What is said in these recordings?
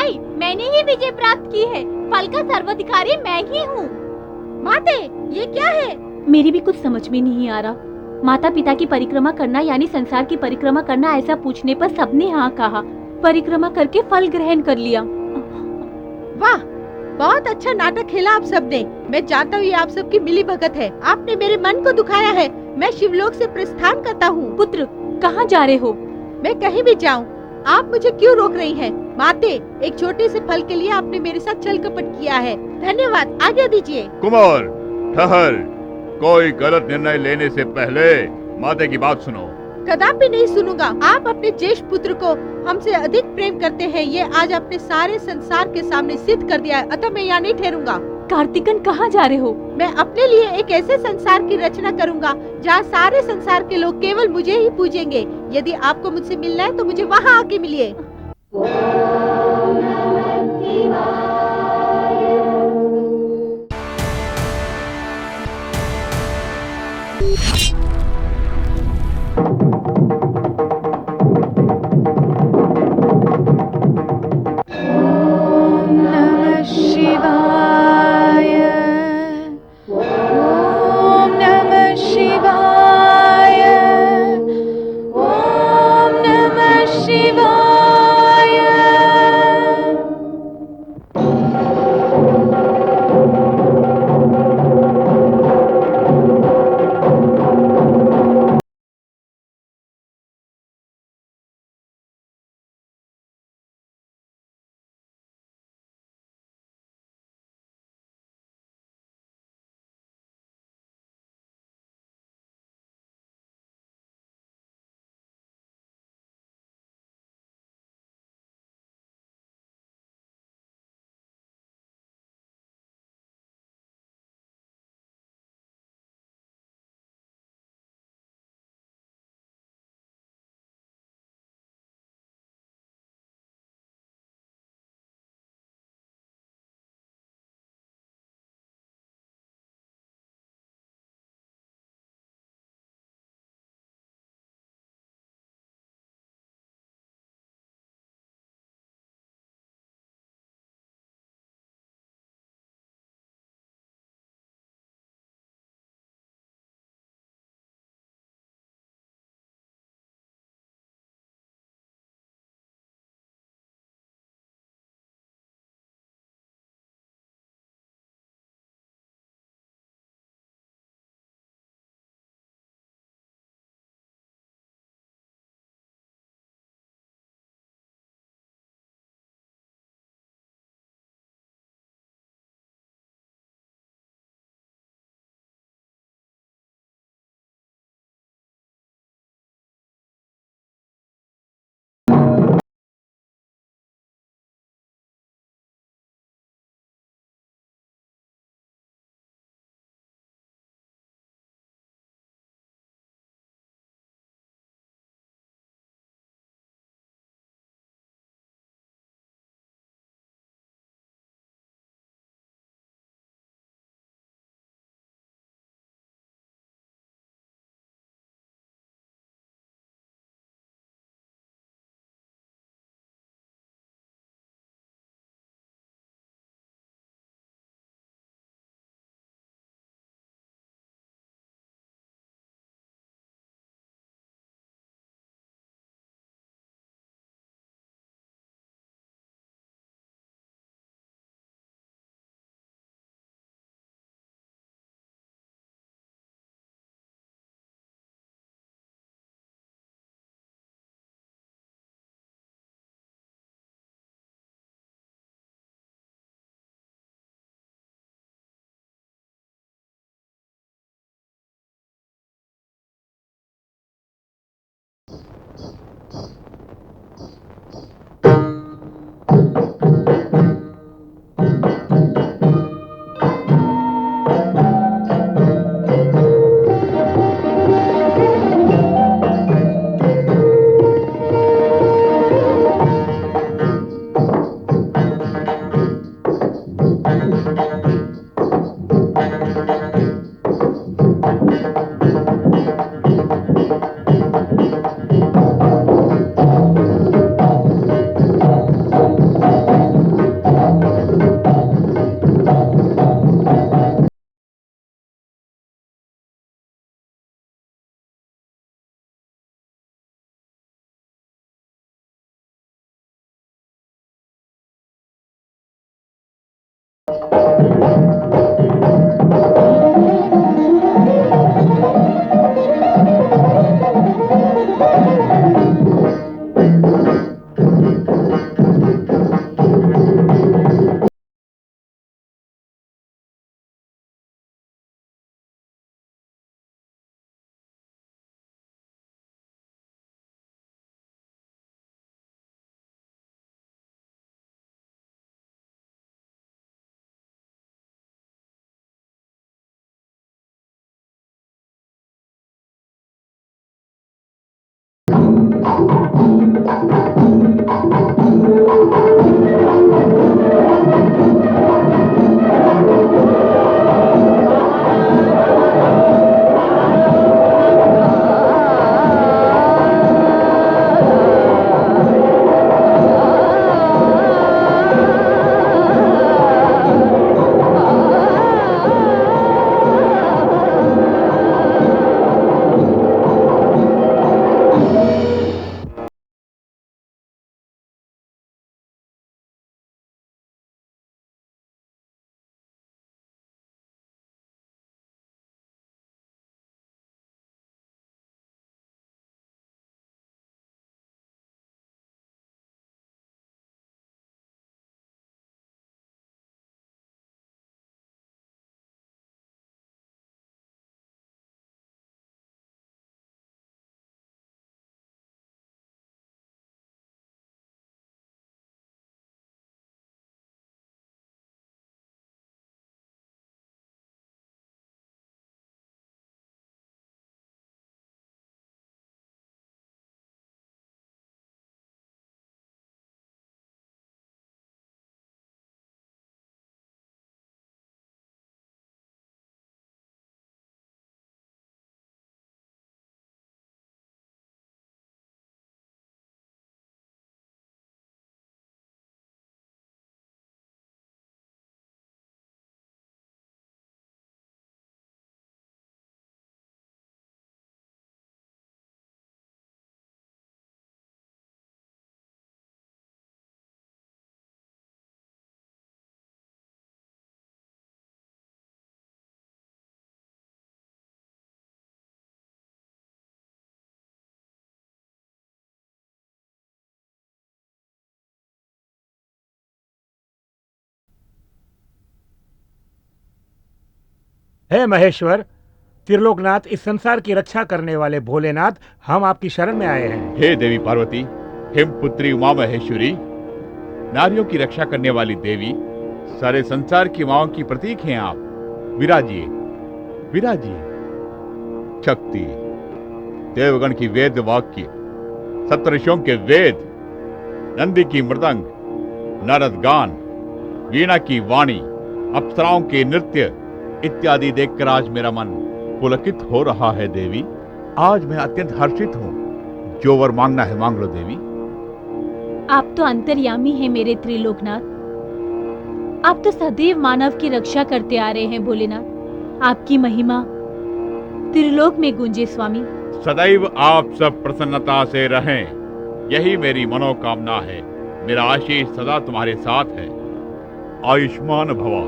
नहीं, मैंने ही विजय प्राप्त की है। फल का सर्वाधिकारी मैं ही हूँ। माते, ये क्या है? मेरी भी कुछ समझ में नहीं आ रहा। माता पिता की परिक्रमा करना यानी संसार की परिक्रमा करना, ऐसा पूछने पर सबने हाँ कहा। परिक्रमा करके फल ग्रहण कर लिया। वाह, बहुत अच्छा नाटक खेला आप सबने। मैं जानता हूँ ये आप सबकी मिली भगत है। आपने मेरे मन को दुखाया है। मैं शिवलोक से प्रस्थान करता हूँ। पुत्र, कहाँ जा रहे हो? मैं कहीं भी जाऊँ, आप मुझे क्यों रोक रही हैं? माते, एक छोटे से फल के लिए आपने मेरे साथ छल कपट किया है। धन्यवाद, आज्ञा दीजिए। कुमार, ठहर। कोई गलत निर्णय लेने से पहले माते की बात सुनो। कदापि नहीं सुनूंगा। आप अपने ज्येष्ठ पुत्र को हमसे अधिक प्रेम करते हैं, ये आज आपने सारे संसार के सामने सिद्ध कर दिया है, अतः मैं यहाँ नहीं ठहरूंगा। कार्तिकन, कहाँ जा रहे हो? मैं अपने लिए एक ऐसे संसार की रचना करूंगा जहाँ सारे संसार के लोग केवल मुझे ही पूजेंगे। यदि आपको मुझसे मिलना है तो मुझे वहाँ आके मिलिए। हे महेश्वर, त्रिलोकनाथ, इस संसार की रक्षा करने वाले भोलेनाथ, हम आपकी शरण में आए हैं। हे देवी पार्वती, हिम पुत्री उमा महेश्वरी, नारियों की रक्षा करने वाली देवी, सारे संसार की माओं की प्रतीक हैं आप। विराजिए, विराजिए। शक्ति, देवगण की वेद वाक्य, सप्तऋषियों के वेद, नंदी की मृदंग, नारद गान, वीणा की वाणी, अप्सराओं के नृत्य इत्यादि देखकर आज मेरा मन पुलकित हो रहा है देवी। आज मैं अत्यंत हर्षित हूँ। जो वर मांगना है मांग लो देवी। आप तो अंतर्यामी हैं मेरे त्रिलोकनाथ। आप तो सदैव मानव की रक्षा करते आ रहे हैं भोलेनाथ। आपकी महिमा त्रिलोक में गूंजे स्वामी। सदैव आप सब प्रसन्नता से रहें, यही मेरी मनोकामना है। मेरा आशीष सदा तुम्हारे साथ है। आयुष्मान भवा।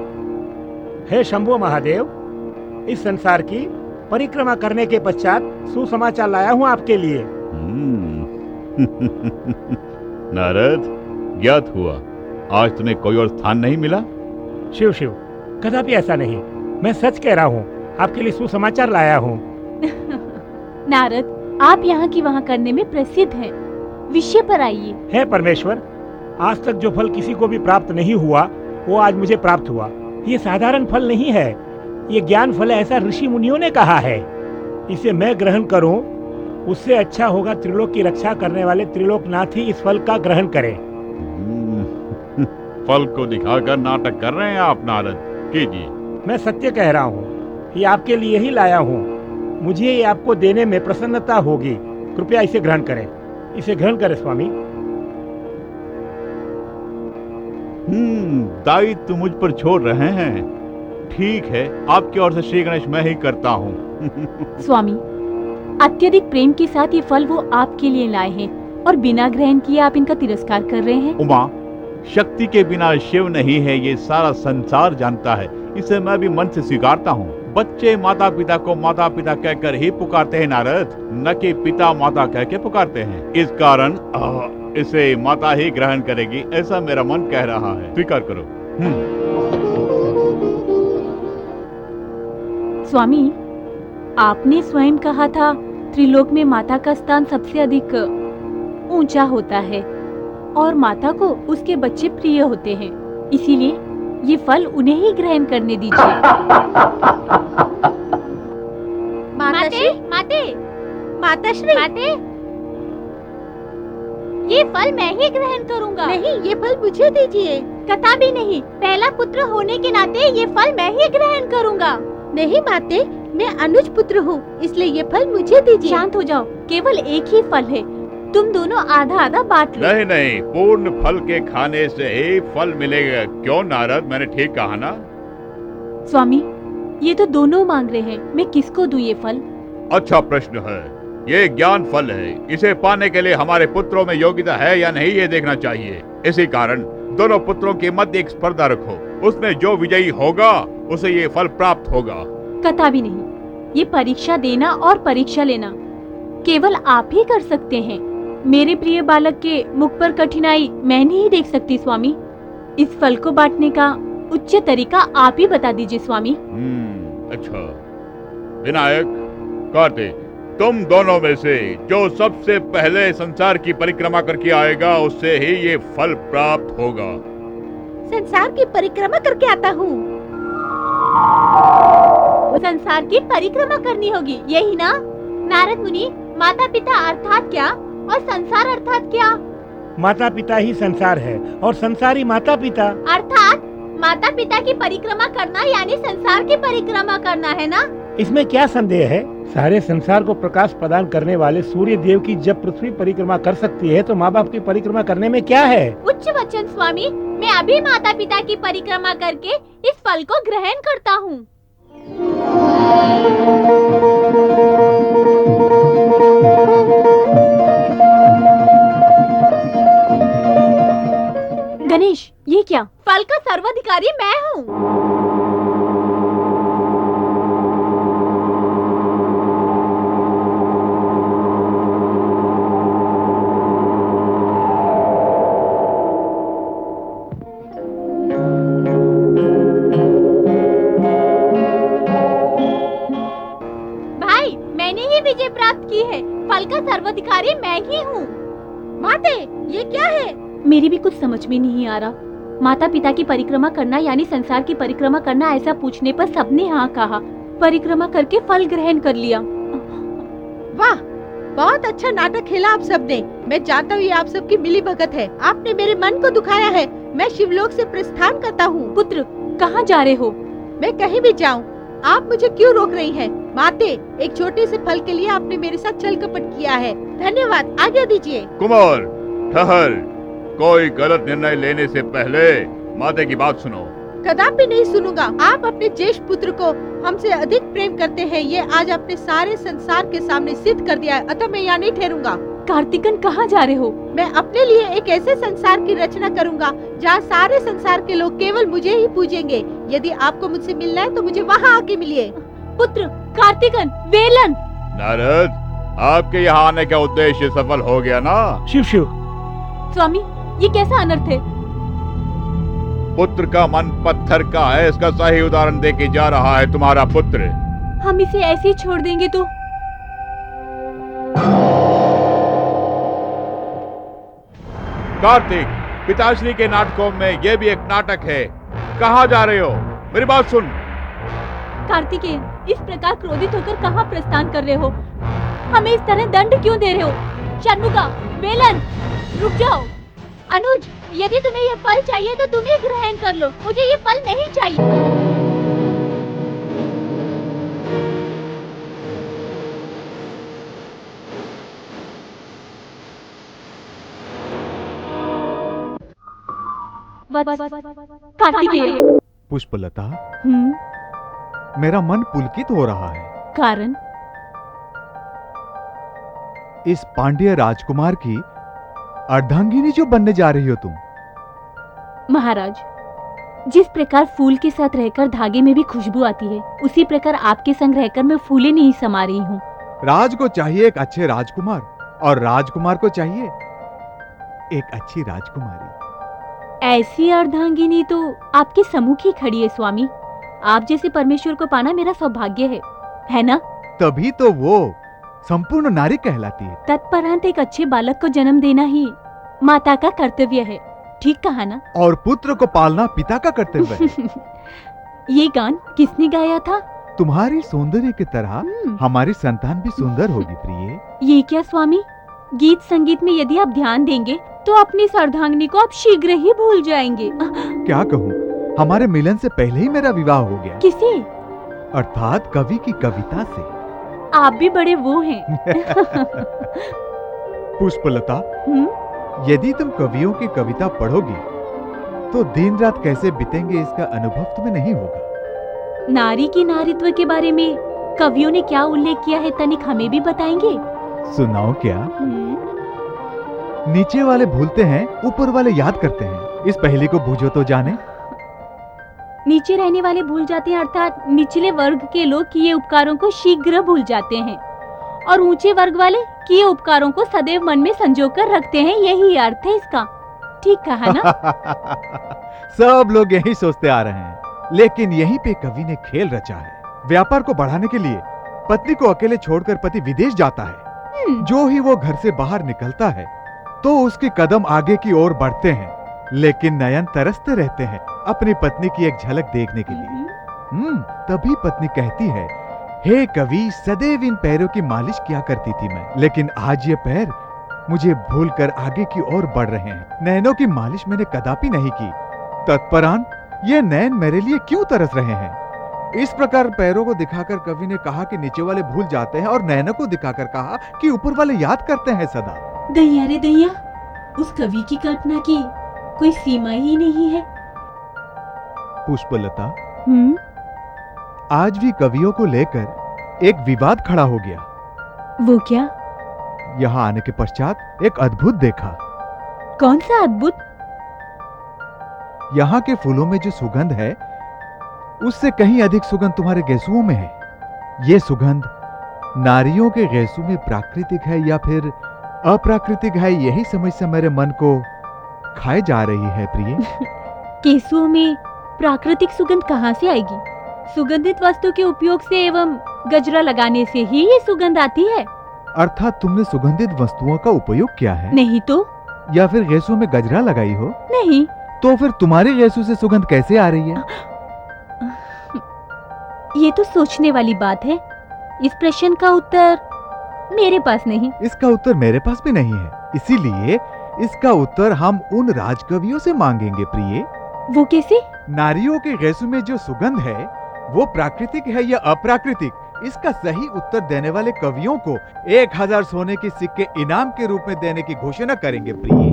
हे शंभो महादेव, इस संसार की परिक्रमा करने के पश्चात सुसमाचार लाया हूँ आपके लिए। नारद, ज्ञात हुआ आज तुम्हें कोई और स्थान नहीं मिला? शिव शिव, कदापि ऐसा नहीं। मैं सच कह रहा हूँ, आपके लिए सुसमाचार लाया हूँ। नारद, आप यहाँ की वहाँ करने में प्रसिद्ध हैं। विषय पर आइए। हे परमेश्वर, आज तक जो फल किसी को भी प्राप्त नहीं हुआ, वो आज मुझे प्राप्त हुआ। ये साधारण फल नहीं है, ये ज्ञान फल है, ऐसा ऋषि मुनियों ने कहा है। इसे मैं ग्रहण करूं, उससे अच्छा होगा त्रिलोक की रक्षा करने वाले त्रिलोकनाथ ही इस फल का ग्रहण करें। फल को दिखाकर नाटक कर रहे हैं आप नारद, कीजिए। मैं सत्य कह रहा हूँ, ये आपके लिए ही लाया हूँ। मुझे ये आपको देने में प्रसन्नता होगी। कृपया इसे ग्रहण करें, इसे ग्रहण करें स्वामी। दायित्व मुझ पर छोड़ रहे हैं। ठीक है, आपकी ओर से श्री गणेश मैं ही करता हूँ। स्वामी, अत्यधिक प्रेम के साथ ये फल वो आपके लिए लाए हैं और बिना ग्रहण किए आप इनका तिरस्कार कर रहे हैं। उमा, शक्ति के बिना शिव नहीं है, ये सारा संसार जानता है। इसे मैं भी मन से स्वीकारता हूँ। बच्चे माता पिता को माता पिता कहकर ही पुकारते हैं नारद, न कि पिता माता कह के पुकारते हैं। इस कारण इसे माता ही ग्रहण करेगी, ऐसा मेरा मन कह रहा है। स्वीकार करो। स्वामी, आपने स्वयं कहा था त्रिलोक में माता का स्थान सबसे अधिक ऊंचा होता है और माता को उसके बच्चे प्रिय होते हैं। इसीलिए ये फल उन्हें ही ग्रहण करने दीजिए। माताश्री, माताश्री, ये फल मैं ही ग्रहण करूंगा। नहीं, ये फल मुझे दीजिए। कथा भी नहीं। पहला पुत्र होने के नाते ये फल मैं ही ग्रहण करूंगा। नहीं माते, मैं अनुज पुत्र हूँ, इसलिए ये फल मुझे दीजिए। शांत हो जाओ, केवल एक ही फल है, तुम दोनों आधा आधा बांट लो। नहीं नहीं, पूर्ण फल के खाने से ही फल मिलेगा। क्यों नारद, मैंने ठीक कहा ना? स्वामी, ये तो दोनों मांग रहे हैं, मैं किसको दूं ये फल? अच्छा प्रश्न है। ये ज्ञान फल है, इसे पाने के लिए हमारे पुत्रों में योग्यता है या नहीं, ये देखना चाहिए। इसी कारण दोनों पुत्रों के मध्य एक स्पर्धा रखो, उसमें जो विजयी होगा उसे ये फल प्राप्त होगा। कथा भी नहीं। ये परीक्षा देना और परीक्षा लेना केवल आप ही कर सकते हैं। मेरे प्रिय बालक के मुख पर कठिनाई मैं नहीं देख सकती स्वामी। इस फल को बांटने का उच्च तरीका आप ही बता दीजिए स्वामी। अच्छा, विनायक, कार्तिक, तुम दोनों में से जो सबसे पहले संसार की परिक्रमा करके आएगा उससे ही ये फल प्राप्त होगा। संसार की परिक्रमा करके आता हूँ। संसार की परिक्रमा करनी होगी, यही ना? नारद मुनि, माता पिता अर्थात क्या और संसार अर्थात क्या? माता पिता ही संसार है और संसारी माता पिता। अर्थात माता पिता की परिक्रमा करना यानी संसार की परिक्रमा करना है ना? इसमें क्या संदेह है? सारे संसार को प्रकाश प्रदान करने वाले सूर्य देव की जब पृथ्वी परिक्रमा कर सकती है तो माँ बाप की परिक्रमा करने में क्या है? उच्च वचन स्वामी, मैं अभी माता पिता की परिक्रमा करके इस फल को ग्रहण करता हूँ। गणेश, ये क्या? फल का सर्वाधिकारी मैं हूँ। अरे मैं ही हूँ। माते, ये क्या है? मेरी भी कुछ समझ में नहीं आ रहा। माता पिता की परिक्रमा करना यानी संसार की परिक्रमा करना, ऐसा पूछने पर सबने हाँ कहा। परिक्रमा करके फल ग्रहण कर लिया। वाह, बहुत अच्छा नाटक खेला आप सबने। मैं जानता हूँ ये आप सबकी मिली भगत है। आपने मेरे मन को दुखाया है। मैं शिवलोक से प्रस्थान करता हूँ। पुत्र, कहाँ जा रहे हो? मैं कहीं भी जाऊँ, आप मुझे क्यों रोक रही हैं? माते, एक छोटे से फल के लिए आपने मेरे साथ छल कपट किया है। धन्यवाद, आज्ञा दीजिए। कुमार, ठहर। कोई गलत निर्णय लेने से पहले माता की बात सुनो। कदापि नहीं सुनूंगा। आप अपने ज्येष्ठ पुत्र को हमसे अधिक प्रेम करते हैं, ये आज आपने सारे संसार के सामने सिद्ध कर दिया है। अतः मैं यहाँ नहीं ठहरूंगा। कार्तिकन, कहाँ जा रहे हो? मैं अपने लिए एक ऐसे संसार की रचना करूंगा जहाँ सारे संसार के लोग केवल मुझे ही पूजेंगे। यदि आपको मुझसे मिलना है तो मुझे वहाँ आके मिलिए। पुत्र, कार्तिकन, वेलन। नारद, आपके यहाँ आने का उद्देश्य सफल हो गया ना? शिव शिव। स्वामी, ये कैसा अनर्थ है? पुत्र का मन पत्थर का है, इसका सही उदाहरण देके जा रहा है तुम्हारा पुत्र। हम इसे ऐसे ही छोड़ देंगे तो? कार्तिक, पिताश्री के नाटकों में ये भी एक नाटक है। कहाँ जा रहे हो? मेरी बात सुन। कार्तिकेय, इस प्रकार क्रोधित होकर कहाँ प्रस्थान कर रहे हो? हमें इस तरह दंड क्यों दे रहे हो? शर्मुका, वेलन, रुक जाओ। अनुज, यदि तुम्हें ये फल चाहिए तो तुम ही ग्रहण कर लो। मुझे ये फल नहीं चाहिए। कार्तिकेय। पुष्पलता, हम्म, मेरा मन पुलकित हो रहा है। कारण? इस पांड्य राजकुमार की अर्धांगिनी जो बनने जा रही हो तुम। महाराज, जिस प्रकार फूल के साथ रहकर धागे में भी खुशबू आती है, उसी प्रकार आपके संग रहकर मैं फूले नहीं समा रही हूँ। राज को चाहिए एक अच्छे राजकुमार और राजकुमार को चाहिए एक अच्छी राजकुमारी। ऐसी अर्धांगिनी तो आपके सम्मुख ही खड़ी है स्वामी। आप जैसे परमेश्वर को पाना मेरा सौभाग्य है ना? तभी तो वो संपूर्ण नारी कहलाती है। तत्परांत एक अच्छे बालक को जन्म देना ही माता का कर्तव्य है। ठीक कहा ना? और पुत्र को पालना पिता का कर्तव्य है। ये गान किसने गाया था? तुम्हारी सौंदर्य की तरह हमारी संतान भी सुंदर होगी प्रिय। ये क्या स्वामी, गीत संगीत में यदि आप ध्यान देंगे तो अपनी अर्धांगिनी को आप शीघ्र ही भूल जाएंगे। क्या कहूँ, हमारे मिलन से पहले ही मेरा विवाह हो गया। किसे? अर्थात कवि की कविता से। आप भी बड़े वो हैं। पुष्पलता, यदि तुम कवियों की कविता पढ़ोगी तो दिन रात कैसे बीतेंगे इसका अनुभव तुम्हें नहीं होगा। नारी की नारीत्व के बारे में कवियों ने क्या उल्लेख किया है, तनिक हमें भी बताएंगे? सुनाओ क्या? नीचे वाले भूलते हैं, ऊपर वाले याद करते हैं। इस पहेली को बूझो तो जाने। नीचे रहने वाले भूल जाते हैं, अर्थात निचले वर्ग के लोग किए उपकारों को शीघ्र भूल जाते हैं, और ऊंचे वर्ग वाले किए उपकारों को सदैव मन में संजो कर रखते हैं। यही अर्थ है इसका। ठीक कहा ना? सब लोग यही सोचते आ रहे हैं, लेकिन यहीं पे कवि ने खेल रचा है। व्यापार को बढ़ाने के लिए पत्नी को अकेले छोड़कर पति विदेश जाता है। जो ही वो घर से बाहर निकलता है तो उसके कदम आगे की ओर बढ़ते हैं, लेकिन नयन तरसते रहते हैं अपनी पत्नी की एक झलक देखने के लिए। तभी पत्नी कहती है, हे कवि, सदैव इन पैरों की मालिश किया करती थी मैं, लेकिन आज ये पैर मुझे भूलकर आगे की ओर बढ़ रहे हैं। नैनों की मालिश मैंने कदापि नहीं की, तत्परान ये नैन मेरे लिए क्यों तरस रहे हैं। इस प्रकार पैरों को दिखाकर कवि ने कहा कि नीचे वाले भूल जाते हैं, और नैनों को दिखाकर कहा कि ऊपर वाले याद करते हैं सदा। दैया रे दैया, उस कवि की कल्पना की कोई सीमा ही नहीं है। पुष्पलता, आज भी कवियों को लेकर एक विवाद खड़ा हो गया। वो क्या? यहाँ आने के पश्चात एक अद्भुत देखा। कौन सा अद्भुत? यहाँ के फूलों में जो सुगंध है उससे कहीं अधिक सुगंध तुम्हारे गेसुओं में है। ये सुगंध नारियों के गेसू में प्राकृतिक है या फिर अप्राकृतिक है, यही समझ से मेरे मन को खाए जा रही है प्रिय। केसुओं में प्राकृतिक सुगंध कहाँ से आएगी? सुगंधित वस्तु के उपयोग से एवं गजरा लगाने से ही ये सुगंध आती है। अर्थात तुमने सुगंधित वस्तुओं का उपयोग किया है? नहीं तो? या फिर गैसों में गजरा लगाई हो? नहीं। तो फिर तुम्हारी गैसों से सुगंध कैसे आ रही है? ये तो सोचने वाली बात है। इस प्रश्न का उत्तर मेरे पास नहीं। इसका उत्तर मेरे पास भी नहीं है, इसीलिए इसका उत्तर हम उन राजकवियों से मांगेंगे प्रिय। वो कैसे? नारियों के गैसों में जो सुगंध है वो प्राकृतिक है या अप्राकृतिक, इसका सही उत्तर देने वाले कवियों को 1000 सोने के सिक्के इनाम के रूप में देने की घोषणा करेंगे प्रिय।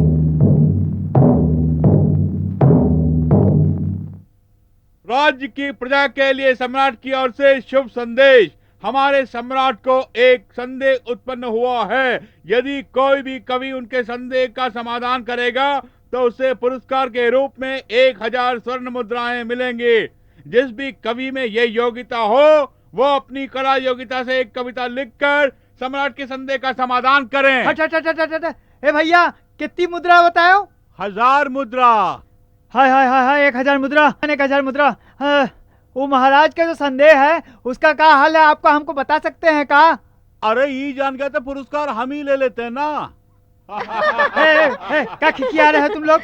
राज्य की प्रजा के लिए सम्राट की ओर से शुभ संदेश। हमारे सम्राट को एक संदेह उत्पन्न हुआ है। यदि कोई भी कवि उनके संदेह का समाधान करेगा तो उसे पुरस्कार के रूप में 1000 स्वर्ण मुद्राएं मिलेंगी। जिस भी कवि में ये योग्यता हो वो अपनी कला योग्यता से एक कविता लिखकर सम्राट के संदेह का समाधान करें। हट हट हट हट हट। ए भैया, कितनी मुद्रा बताओ? 1000 मुद्रा। हाय हाय हाय हाय, 1000 मुद्रा, 1000 मुद्रा। हाँ, वो महाराज का जो संदेह है उसका क्या हाल है, आपका हमको बता सकते हैं का? अरे ये जान गया तो पुरस्कार हम ही ले लेते हैं ना। क्या खिखिया रहे हो तुम लोग?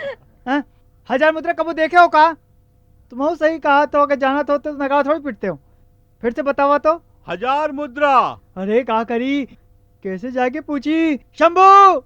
1000 मुद्रा कबो देखे हो का? तुम सही कहा तो, अगर जाना तो नगाड़ा थोड़ी पिटते हो। फिर से बतावा तो। 1000 मुद्रा। अरे का करी, कैसे जाके पूछी? शंभू!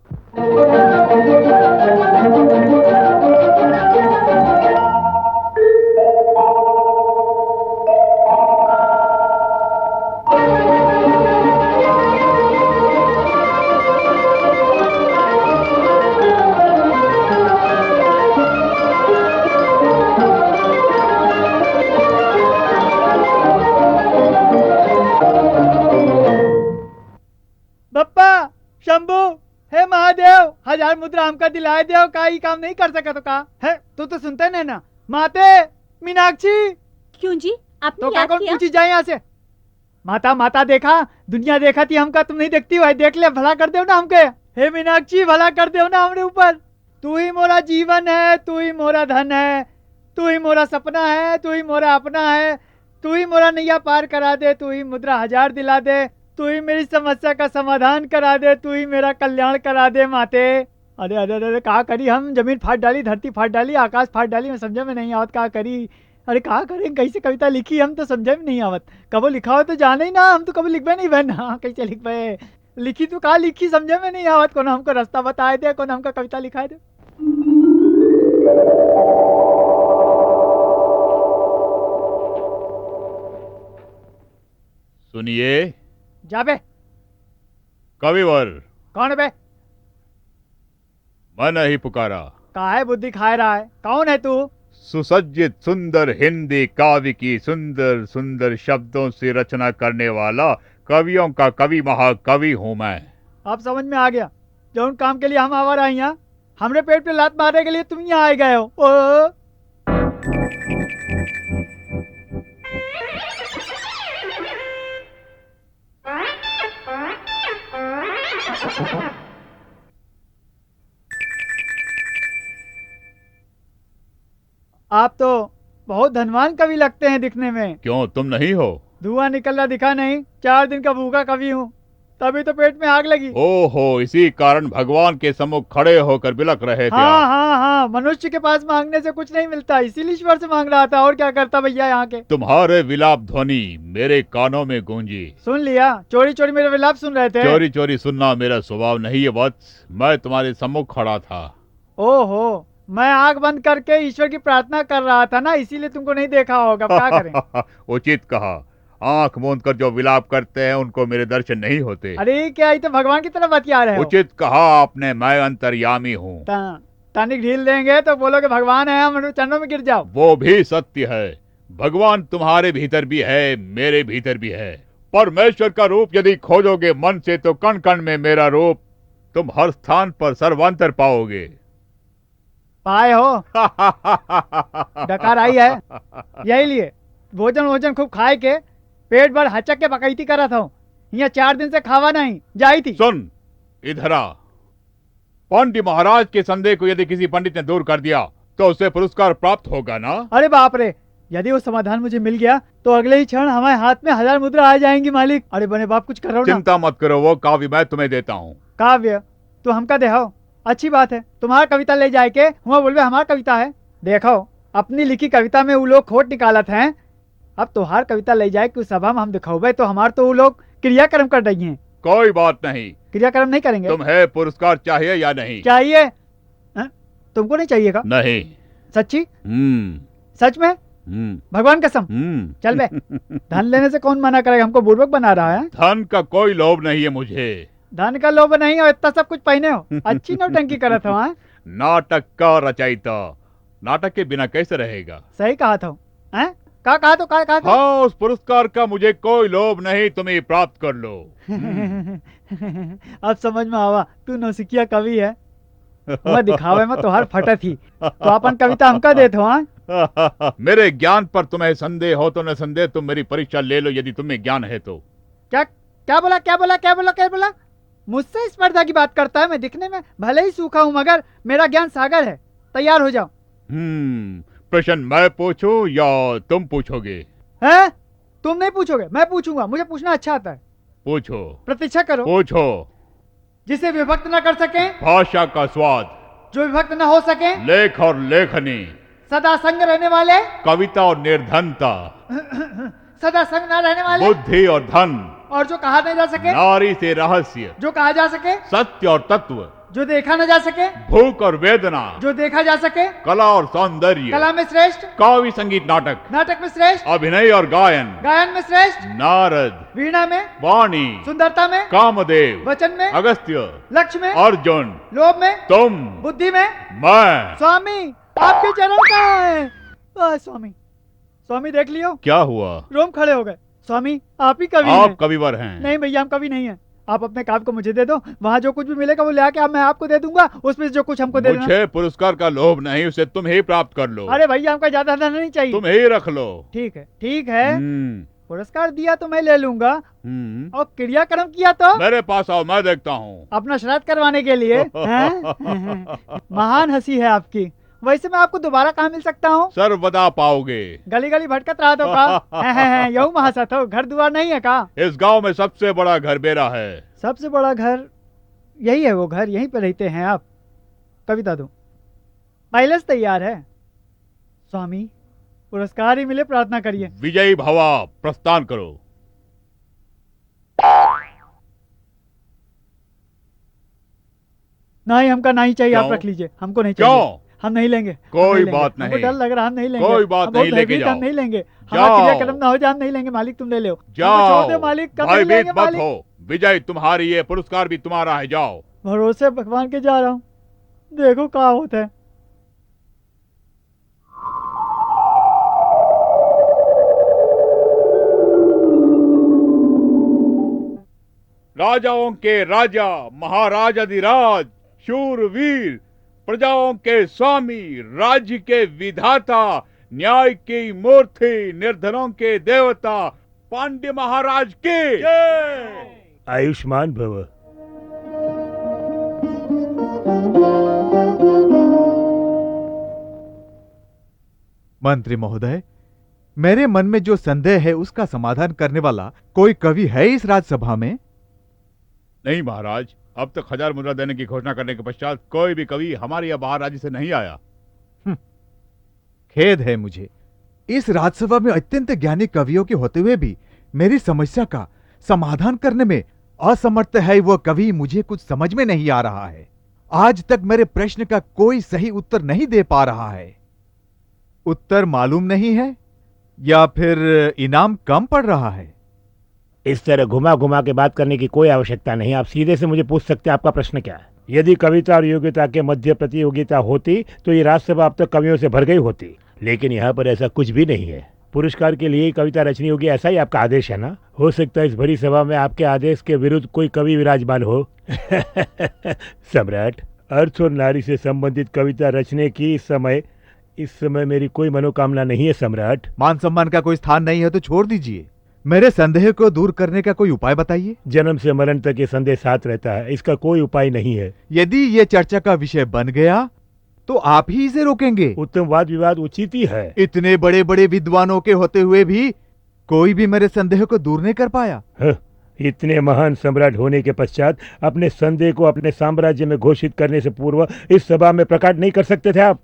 शंभू, हे महादेव, 1000 मुद्रा हमका दिलाए दे, का ही काम नहीं कर सका तो का है? तू तो सुनते नहीं ना। माते, मीनाक्षी। क्यों जी, आपने तो याद कौन किया? पूछी जाए यहाँ से? माता माता देखा, दुनिया देखा थी हमका, तुम नहीं देखती हो? देख ले, भला कर दो ना हमके। हे मीनाक्षी, भला कर दो ना हमारे ऊपर। तू ही मोरा जीवन है, तू ही मोरा धन है, तू ही मोरा सपना है, तू ही मोरा अपना है, तू ही मोरा नैया पार करा दे, तू ही मुद्रा 1000 दिला दे, तू ही मेरी समस्या का समाधान करा दे, तू ही मेरा कल्याण करा दे माते। अरे अरे अरे, कहा करी हम? जमीन फाड़ डाली, धरती फाड़ डाली, आकाश फाड़ डाली, मैं समझे में नहीं आवत कहा करी। अरे कहा करें, कैसे कविता लिखी हम तो समझे में नहीं आवत। कबो लिखा हो तो जाने ही ना, हम तो कभी लिखबे नहीं बहन। हाँ, कैसे लिखबे? लिखी तो कहा लिखी, समझे में नहीं आवत। कौन हमको रास्ता बताए दे, कौन हमको कविता लिखाए दे। सुनिए। जा बे। कविवर। कौन बे? मैंने ही पुकारा। काहे बुद्धि खाए रहा है? कौन है तू? सुसज्जित सुंदर हिंदी काव्य की सुंदर सुंदर शब्दों से रचना करने वाला कवियों का कवि महाकवि हूँ मैं। अब समझ में आ गया, जो काम के लिए हम आवर आए यहाँ, हमरे पेट पे लात मारने के लिए तुम यहाँ आए गए हो। ओ आप तो बहुत धनवान कवि लगते हैं दिखने में। क्यों, तुम नहीं हो? धुआं निकलना दिखा नहीं, 4 दिन का भूखा कवि हूँ, तभी तो पेट में आग लगी। ओहो, इसी कारण भगवान के सम्मुख खड़े होकर बिलख रहे थे हाँ आप। हाँ हाँ, मनुष्य के पास मांगने से कुछ नहीं मिलता, इसीलिए ईश्वर से मांग रहा था। और क्या करता भैया यहाँ के? तुम्हारे विलाप ध्वनि मेरे कानों में गूंजी। सुन लिया? चोरी चोरी मेरे विलाप सुन रहे थे? चोरी चोरी सुनना मेरा स्वभाव नहीं है वत्स। मैं तुम्हारे सम्मुख खड़ा था। ओहो, मैं आंख बंद करके ईश्वर की प्रार्थना कर रहा था ना, इसीलिए तुमको नहीं देखा होगा। क्या करें? उचित कहा। आंख मूंद कर जो विलाप करते हैं उनको मेरे दर्शन नहीं होते। अरे क्या, ये तो भगवान की तरफ बतिया रहे हो। उचित कहा आपने, मैं अंतर्यामी हूँ। तनिक ढील देंगे तो बोलोगे भगवान है, हम चरणों में गिर जाओ। वो भी सत्य है, भगवान तुम्हारे भीतर भी है, मेरे भीतर भी है। परमेश्वर का रूप यदि खोजोगे मन से तो कण कण में मेरा रूप तुम हर स्थान पर सर्वांतर पाओगे। पाए हो? डकार आई है, यही लिए भोजन वोजन खूब खाए के पेट भर हचक के बकैती करा था। यहाँ 4 दिन से खावा नहीं जाई थी। सुन इधर आ। पांड्य महाराज के संदेह को यदि किसी पंडित ने दूर कर दिया तो उसे पुरस्कार प्राप्त होगा ना? अरे बाप रे, यदि वो समाधान मुझे मिल गया तो अगले ही क्षण हमारे हाथ में 1000 मुद्रा आ जाएंगी मालिक। अरे बने बाप कुछ करो ना। चिंता मत करो, वो काव्य मैं तुम्हें देता हूँ। काव्य तो हमका देहो, अच्छी बात है। तुम्हारा कविता ले जाए के हुआ बोलबे हमारा कविता है। देखो अपनी लिखी कविता में वो लोग खोट निकालत हैं, अब तुम्हार कविता ले जाए कि उस सभा में हम दिखाओगे तो हमार तो वो लोग क्रियाक्रम कर रही हैं। कोई बात नहीं, क्रियाक्रम नहीं करेंगे। तुम्हें पुरस्कार चाहिए या नहीं? चाहिए। हैं? तुमको नहीं चाहिए का? नहीं। सच्ची? सच में? हम्म। भगवान कसम। चल बे, धन लेने से कौन मना करेगा? हमको बुर्बक बना रहा है। धन का कोई लोभ नहीं है मुझे। धन का लोभ नहीं हो, इतना सब कुछ पहने हो, अच्छी नौटंकी करत हो। हाँ? नाटक का रचयिता नाटक के बिना कैसे रहेगा? सही कहा था। हैं? कहा तो कहा था। हाँ, उस पुरस्कार का मुझे कोई लोभ नहीं, तुम ही प्राप्त कर लो। अब समझ में आवा, तू नौसिखिया कवि है। मैं दिखावे में तोहार फटत ही, तो अपन कविता हमका देत हो। हाँ? मेरे ज्ञान पर तुम्हें संदेह हो तो न संदेह, तुम मेरी परीक्षा ले लो यदि तुम्हें ज्ञान है तो। क्या क्या बोला क्या बोला क्या बोला क्या बोला? मुझसे स्पर्धा की बात करता है। मैं दिखने में भले ही सूखा हूँ मगर मेरा ज्ञान सागर है। तैयार हो जाओ। प्रश्न मैं पूछूं या तुम पूछोगे? हैं? तुम नहीं पूछोगे, मैं पूछूंगा। मुझे पूछना अच्छा आता है। पूछो। प्रतीक्षा करो। पूछो। जिसे विभक्त न कर सके, भाषा का स्वाद। जो विभक्त न हो सके, लेख और लेखनी। सदा संग रहने वाले, कविता और निर्धनता। सदा संग न रहने वाले, बुद्धि और धन। और जो कहा नहीं जा सके, नारी से रहस्य। जो कहा जा सके, सत्य और तत्व। जो देखा न जा सके, भूख और वेदना। जो देखा जा सके, कला और सौंदर्य। कला में श्रेष्ठ, काव्य संगीत नाटक। नाटक में श्रेष्ठ, अभिनय और गायन। गायन में श्रेष्ठ, नारद। वीणा में, वाणी। सुंदरता में, कामदेव। वचन में, अगस्त्य। लक्ष्य में, अर्जुन। लोभ में, तुम। बुद्धि में, मैं। स्वामी आपके चरण कहाँ है? स्वामी स्वामी देख लियो। क्या हुआ? रोम खड़े हो गए। स्वामी आप ही कवि आप हैं। कविवर हैं। नहीं भैया, हम कवि नहीं हैं। आप अपने काव्य को मुझे दे दो, वहाँ जो कुछ भी मिलेगा वो ले आके मैं आपको दे दूंगा, उसमें से जो कुछ हमको दे देना। मुझे पुरस्कार का लोभ नहीं, उसे तुम ही प्राप्त कर लो। अरे भैया हमका ज्यादा धन नहीं चाहिए। तुम ही रख लो। ठीक है ठीक है। पुरस्कार दिया तो मैं ले लूंगा, और क्रियाक्रम किया तो मेरे पास आओ, मैं देखता हूँ। अपना श्राद्ध करवाने के लिए। हैं? महान हंसी है आपकी। वैसे मैं आपको दोबारा कहाँ मिल सकता हूँ? सर्वदा पाओगे। गली गली भटकत रहा तो का? यू महासत हो, घर दुआर नहीं है का? इस गांव में सबसे बड़ा घर मेरा है। सबसे बड़ा घर यही है, वो घर यहीं पे रहते हैं आप। कविता दो, पहले से तैयार है। स्वामी पुरस्कार ही मिले, प्रार्थना करिए। विजयी भवा, प्रस्थान करो। नहीं हमका नहीं चाहिए, आप क्यों? रख लीजिए। हमको नहीं चाहिए। क्यों? हम नहीं लेंगे। कोई हम नहीं बात लेंगे। हमको नहीं। डर लग रहा, हम नहीं लेंगे। कोई बात हम बहुत नहीं, लेके भयभीत, जाओ। हम नहीं लेंगे। जाओ। हमारा क्रियाक्रम ना हो जाए, हम नहीं लेंगे। मालिक तुम ले लो। हमको जाओ। छोड़ दो मालिक, कब नहीं भयभीत लेंगे मत मालिक। हो, विजय तुम्हारी है, पुरस्कार भी तुम्हारा है। जाओ। भरोसे भगवान के जा रहा हूँ, देखो क्या होता है। राजाओं के राजा, महाराज अधिराज, शूरवीर, प्रजाओं के स्वामी, राज्य के विधाता, न्याय की मूर्ति, निर्धनों के देवता, पांड्य महाराज के जय। आयुष्मान भव। मंत्री महोदय, मेरे मन में जो संदेह है उसका समाधान करने वाला कोई कवि है इस राज्यसभा में? नहीं महाराज, अब तक 1000 मुद्रा देने की घोषणा करने के पश्चात कोई भी कवि हमारे या बाहर राज्य से नहीं आया। खेद है मुझे, इस राज्यसभा में अत्यंत ज्ञानी कवियों के होते हुए भी मेरी समस्या का समाधान करने में असमर्थ है वो कवि। मुझे कुछ समझ में नहीं आ रहा है। आज तक मेरे प्रश्न का कोई सही उत्तर नहीं दे पा रहा है। उत्तर मालूम नहीं है या फिर इनाम कम पड़ रहा है? इस तरह घुमा घुमा के बात करने की कोई आवश्यकता नहीं। आप सीधे से मुझे पूछ सकते हैं, आपका प्रश्न क्या है? यदि कविता और योग्यता के मध्य प्रतियोगिता होती तो ये राज्यसभा अब तक कवियों से भर गई होती, लेकिन यहाँ पर ऐसा कुछ भी नहीं है। पुरस्कार के लिए कविता रचनी होगी, ऐसा ही आपका आदेश है ना? हो सकता है इस भरी सभा में आपके आदेश के विरुद्ध कोई कवि विराजमान हो। सम्राट, अर्थ और नारी से संबंधित कविता रचने की इस समय मेरी कोई मनोकामना नहीं है सम्राट। मान सम्मान का कोई स्थान नहीं है तो छोड़ दीजिए। मेरे संदेह को दूर करने का कोई उपाय बताइए। जन्म से मरण तक ये संदेह साथ रहता है, इसका कोई उपाय नहीं है। यदि ये चर्चा का विषय बन गया तो आप ही इसे रोकेंगे। उत्तम वाद विवाद उचित ही है। इतने बड़े बड़े विद्वानों के होते हुए भी कोई भी मेरे संदेह को दूर नहीं कर पाया। इतने महान सम्राट होने के पश्चात अपने संदेह को अपने साम्राज्य में घोषित करने से पूर्व इस सभा में प्रकट नहीं कर सकते थे आप?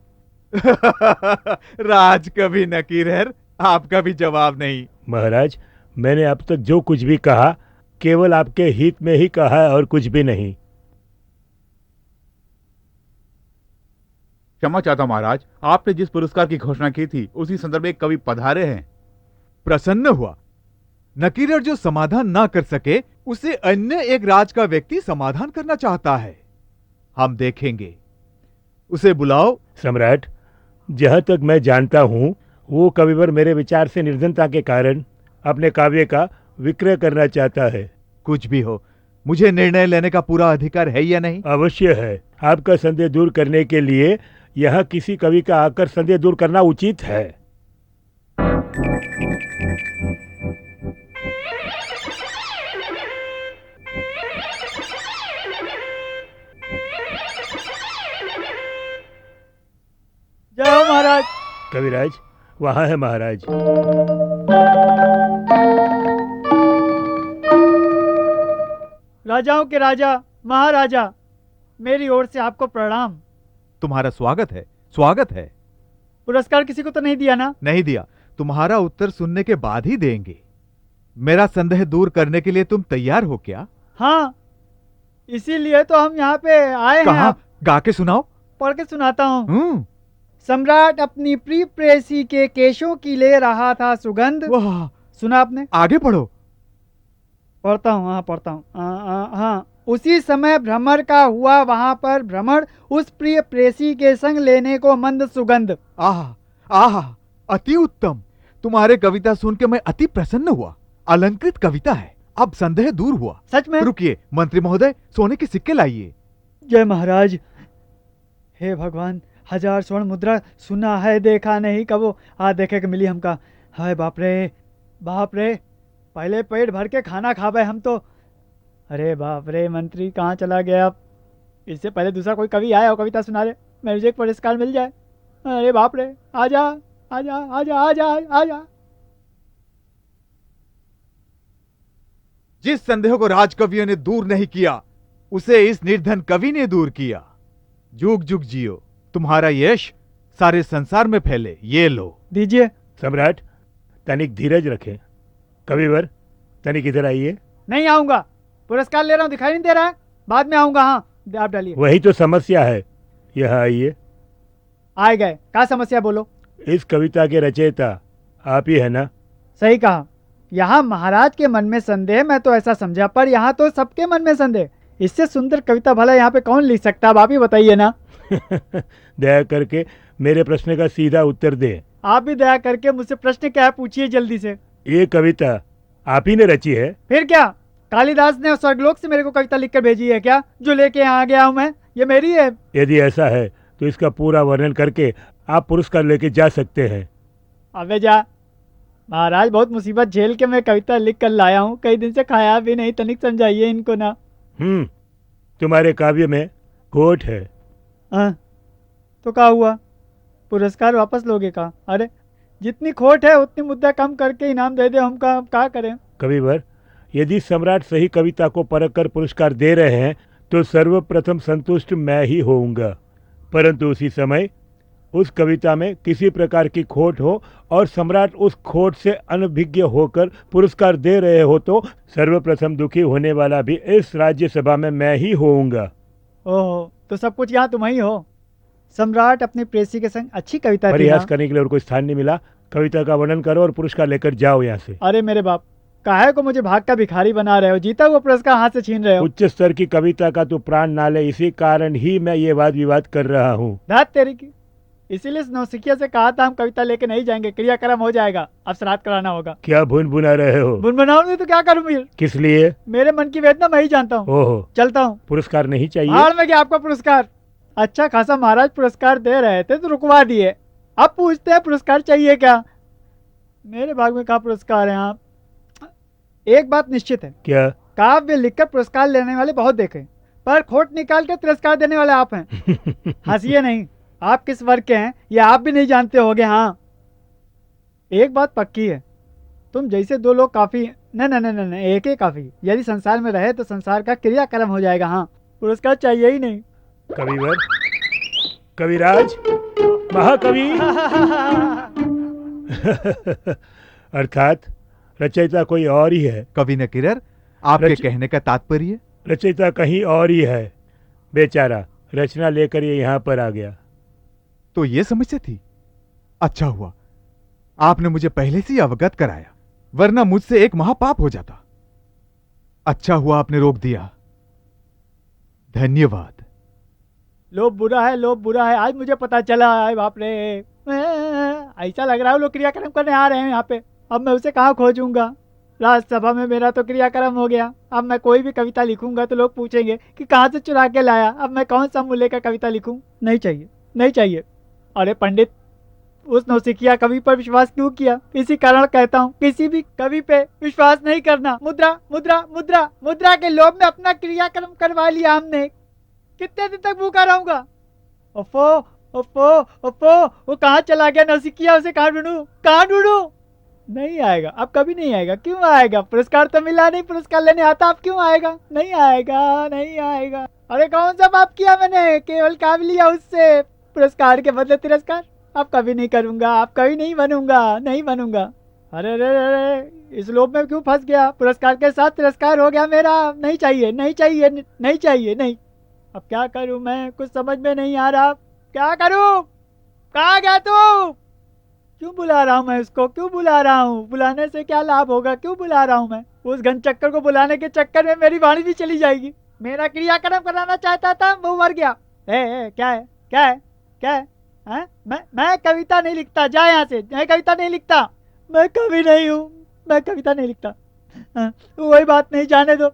राज कभी नकीर है, आपका भी जवाब नहीं। महाराज, मैंने अब तक जो कुछ भी कहा केवल आपके हित में ही कहा है और कुछ भी नहीं। क्षमा चाहता महाराज, आपने जिस पुरस्कार की घोषणा की थी उसी संदर्भ में एक कवि पधारे हैं। प्रसन्न हुआ। नकीरर जो समाधान ना कर सके उसे अन्य एक राज का व्यक्ति समाधान करना चाहता है। हम देखेंगे, उसे बुलाओ। सम्राट, जहां तक मैं जानता हूं वो कविवर मेरे विचार से निर्धनता के कारण अपने काव्य का विक्रय करना चाहता है। कुछ भी हो, मुझे निर्णय लेने का पूरा अधिकार है या नहीं? अवश्य है। आपका संदेह दूर करने के लिए यहाँ किसी कवि का आकर संदेह दूर करना उचित है। जय हो महाराज। कविराज, वहाँ है महाराज। राजाओं के राजा, महाराजा, मेरी ओर से आपको प्रणाम। तुम्हारा स्वागत है, स्वागत है। पुरस्कार किसी को तो नहीं दिया ना? नहीं दिया। तुम्हारा उत्तर सुनने के बाद ही देंगे। मेरा संदेह दूर करने के लिए तुम तैयार हो क्या? हाँ, इसीलिए तो हम यहाँ पे आए हैं। कहाँ? गा के सुनाओ। पढ़ के सुनाता हूँ। सम्राट अपनी प्रिय प्रेयसी के केशों की ले रहा था सुगंध। वाह, सुना आपने? आगे पढ़ो। पढ़ता हूँ, हाँ पढ़ता हूँ। हाँ, उसी समय भ्रमर का हुआ वहां पर भ्रमण, उस प्रिय प्रेयसी के संग लेने को मंद सुगंध। आह आह, अति उत्तम। तुम्हारे कविता सुन के मैं अति प्रसन्न हुआ। अलंकृत कविता है। अब संदेह दूर हुआ। सच में? रुकिए मंत्री महोदय, सोने के सिक्के लाइए। जय महाराज। हे भगवान, 1000 स्वर्ण मुद्रा, सुना है देखा नहीं कबो, आज देखे के मिली हमका। हाय बाप रे, बाप रे, पहले पेट भर के खाना खावे हम तो। अरे बाप रे, मंत्री कहाँ चला गया अब? इससे पहले दूसरा कोई कवि आया और कविता सुना दे, मुझे एक पुरस्कार मिल जाए। अरे बाप रे, आजा आजा आजा आजा आजा। जिस संदेह को राजकवियों ने दूर नहीं किया उसे इस निर्धन कवि ने दूर किया। जुग जुग जियो, तुम्हारा यश सारे संसार में फैले। ये लो। दीजिए। सम्राट, तनिक धीरज रखें। कविवर, तनिक इधर आइए। नहीं आऊंगा, पुरस्कार ले रहा हूँ, दिखाई नहीं दे रहा है। बाद में आऊंगा। हाँ, आप डालिए। वही तो समस्या है। यहाँ आइए। आए गए। क्या समस्या बोलो? इस कविता के रचयिता आप ही है ना? सही कहा। यहाँ महाराज के मन में संदेह, मैं तो ऐसा समझा, पर यहाँ तो सबके मन में संदेह। इससे सुंदर कविता भला यहाँ पे कौन लिख सकता है? आप ही बताइए ना। दया करके मेरे प्रश्न का सीधा उत्तर दे। आप भी दया करके मुझसे प्रश्न क्या है पूछिए जल्दी से। ये कविता आप ही ने रची है? फिर क्या, कालिदास ने स्वर्गलोक से मेरे को कविता लिखकर भेजी है क्या, जो लेके यहाँ आ गया हूँ मैं? ये मेरी है। यदि ऐसा है तो इसका पूरा वर्णन करके आप पुरस्कार लेके जा सकते हैं। अबे जा महाराज, बहुत मुसीबत झेल के मैं कविता लिख कर लाया हूँ, कई दिन से खाया भी नहीं, तनिक समझाइए इनको ना। तुम्हारे काव्य में खोट है। तो क्या हुआ, पुरस्कार वापस लोगे का? अरे जितनी खोट है उतनी मुद्दा कम करके इनाम दे दे हमका, हम क्या करें? कविवर, यदि सम्राट सही कविता को परख कर पुरस्कार दे रहे हैं तो सर्वप्रथम संतुष्ट मैं ही होऊंगा, परंतु उसी समय उस कविता में किसी प्रकार की खोट हो और सम्राट उस खोट से अनभिज्ञ होकर पुरस्कार दे रहे हो तो सर्वप्रथम दुखी होने वाला भी इस राज्यसभा में मैं ही होऊंगा। ओहो, तो सब कुछ यहाँ तुम ही हो। सम्राट अपनी प्रेयसी के संग अच्छी कविता थी प्रयास ना? करने के लिए और कोई स्थान नहीं मिला। कविता का वर्णन करो और पुरस्कार लेकर जाओ यहाँ से। अरे मेरे बाप, काहे को मुझे भाग का भिखारी बना रहे हो? जीता हुआ पुरस्कार हाथ से छीन रहे हो। उच्च स्तर की कविता का तो प्राण ना ले, इसी कारण ही मैं ये वाद विवाद कर रहा हूँ। धात तेरी की, इसीलिए नौसिखिया से कहा था हम कविता लेके नहीं जाएंगे, क्रियाक्रम हो जाएगा, अब श्राद्ध कराना होगा। क्या भुन भुना रहे हो? बुनबुनाऊंगी तो क्या करूं फिर? किस लिए? मेरे मन की वेदना मैं ही जानता हूँ। ओहो, चलता हूँ। पुरस्कार नहीं चाहिए? हार में क्या आपका पुरस्कार? अच्छा खासा महाराज पुरस्कार दे रहे थे तो रुकवा दिए, अब पूछते हैं पुरस्कार चाहिए क्या? मेरे भाग में कहा पुरस्कार है? आप एक बात निश्चित है, क्या? काव्य लिखकर पुरस्कार लेने वाले बहुत देखे, पर खोट निकाल कर तिरस्कार देने वाले आप हैं। हंसिए नहीं, आप किस वर्ग के हैं ये आप भी नहीं जानते होगे। हाँ, एक बात पक्की है, तुम जैसे दो लोग काफी हैं। नहीं नहीं नहीं नहीं, एक ही काफी। यदि संसार में रहे तो संसार का क्रियाक्रम हो जाएगा। हाँ, पुरस्कार चाहिए ही नहीं। कविवर, कविराज, महाकवि। अर्थात रचयिता कोई और ही है। कवि नकीरर, आपके रच- कहने का तात्पर्य? रचयिता कहीं और ही है। बेचारा रचना लेकर ये यहाँ पर आ गया। तो ये समस्या थी। अच्छा हुआ आपने मुझे पहले से ही अवगत कराया, वरना मुझसे एक महापाप हो जाता। अच्छा हुआ आपने रोक दिया, धन्यवाद। लोभ बुरा है, लोभ बुरा है। आज मुझे पता चला है। बाप रे, ऐसा लग रहा है वो लोग क्रियाक्रम करने आ रहे हैं यहाँ पे। अब मैं उसे कहाँ खोजूंगा। राज्यसभा में मेरा तो क्रियाक्रम हो गया। अब मैं कोई भी कविता लिखूंगा तो लोग पूछेंगे कि कहाँ से चुरा के लाया। अब मैं कौन सा मूल्य का कविता लिखूं? नहीं चाहिए, नहीं चाहिए। अरे पंडित, उस नौसिखिया कवि पर विश्वास क्यों किया? इसी कारण कहता हूँ किसी भी कवि पे विश्वास नहीं करना। मुद्रा मुद्रा मुद्रा मुद्रा के लोभ में अपना क्रियाक्रम करवा लिया हमने। कितने दिन तक भूखा रहूंगा? ओफो ओफो ओफो, वो कहाँ चला गया नौसिखिया? उसे कहाँ ढूंढूं, कहाँ ढूंढूं? नहीं आएगा, अब कभी नहीं आएगा। क्यों आएगा? पुरस्कार तो मिला नहीं, पुरस्कार लेने आता। अब क्यों आएगा? नहीं आएगा, नहीं आएगा। अरे कौन सा पाप किया मैंने? केवल काम लिया उससे, पुरस्कार के बदले तिरस्कार। अब कभी नहीं करूंगा, अब कभी नहीं बनूंगा, नहीं बनूंगा। अरे अरे अरे, इस लोभ में क्यों फंस गया? पुरस्कार के साथ तिरस्कार हो गया मेरा। नहीं चाहिए, नहीं चाहिए, नहीं चाहिए, नहीं। अब क्या करूं मैं? कुछ समझ में नहीं आ रहा। क्या करूं? कहाँ गया तू? क्यों बुला रहा हूँ मैं उसको? क्यों बुला रहा हूँ? बुलाने से क्या लाभ होगा? क्यों बुला रहा हूँ मैं? उस घन चक्कर को बुलाने के चक्कर में मेरी वाणी भी चली जाएगी। मेरा क्रियाक्रम कराना चाहता था, वो मर गया। क्या है, क्या है, क्या है? हैं? मैं कविता नहीं लिखता। जा यहाँ से। मैं कविता नहीं लिखता। मैं कवि नहीं हूँ, मैं कविता नहीं लिखता। वही बात नहीं, जाने दो।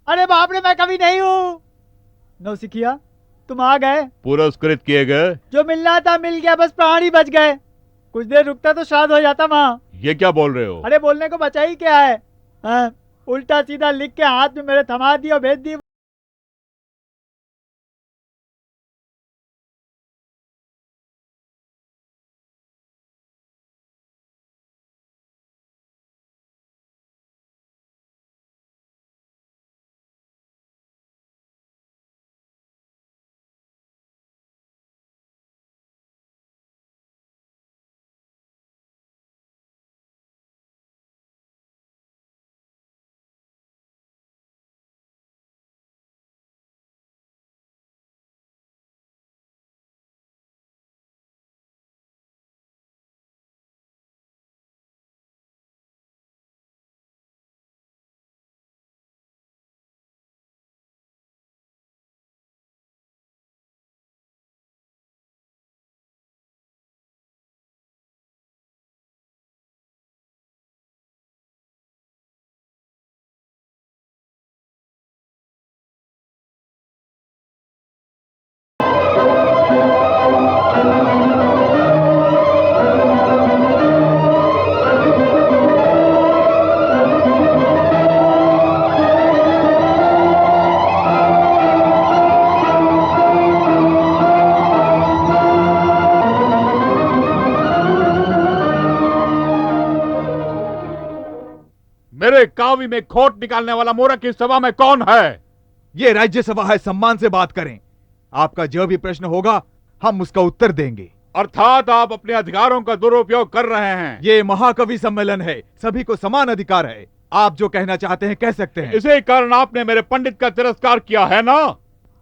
अरे बाप रे, मैं कवि नहीं हूँ। नौसिखिया, तुम आ गए। पुरस्कृत किए गए। जो मिलना था मिल गया, बस प्राण ही बच गए। कुछ देर रुकता तो श्राद्ध हो जाता वहाँ। ये क्या बोल रहे हो? अरे बोलने को बचा ही क्या है? हाँ, उल्टा सीधा लिख के हाथ में मेरे थमा दी और भेज दी। मेरे काव्य में खोट निकालने वाला मूर्ख इस सभा में कौन है? ये राज्यसभा है, सम्मान से बात करें। आपका जो भी प्रश्न होगा हम उसका उत्तर देंगे। अर्थात आप अपने अधिकारों का दुरुपयोग कर रहे हैं। ये महाकवि सम्मेलन है, सभी को समान अधिकार है। आप जो कहना चाहते हैं कह सकते हैं। इसी कारण आपने मेरे पंडित का तिरस्कार किया है ना?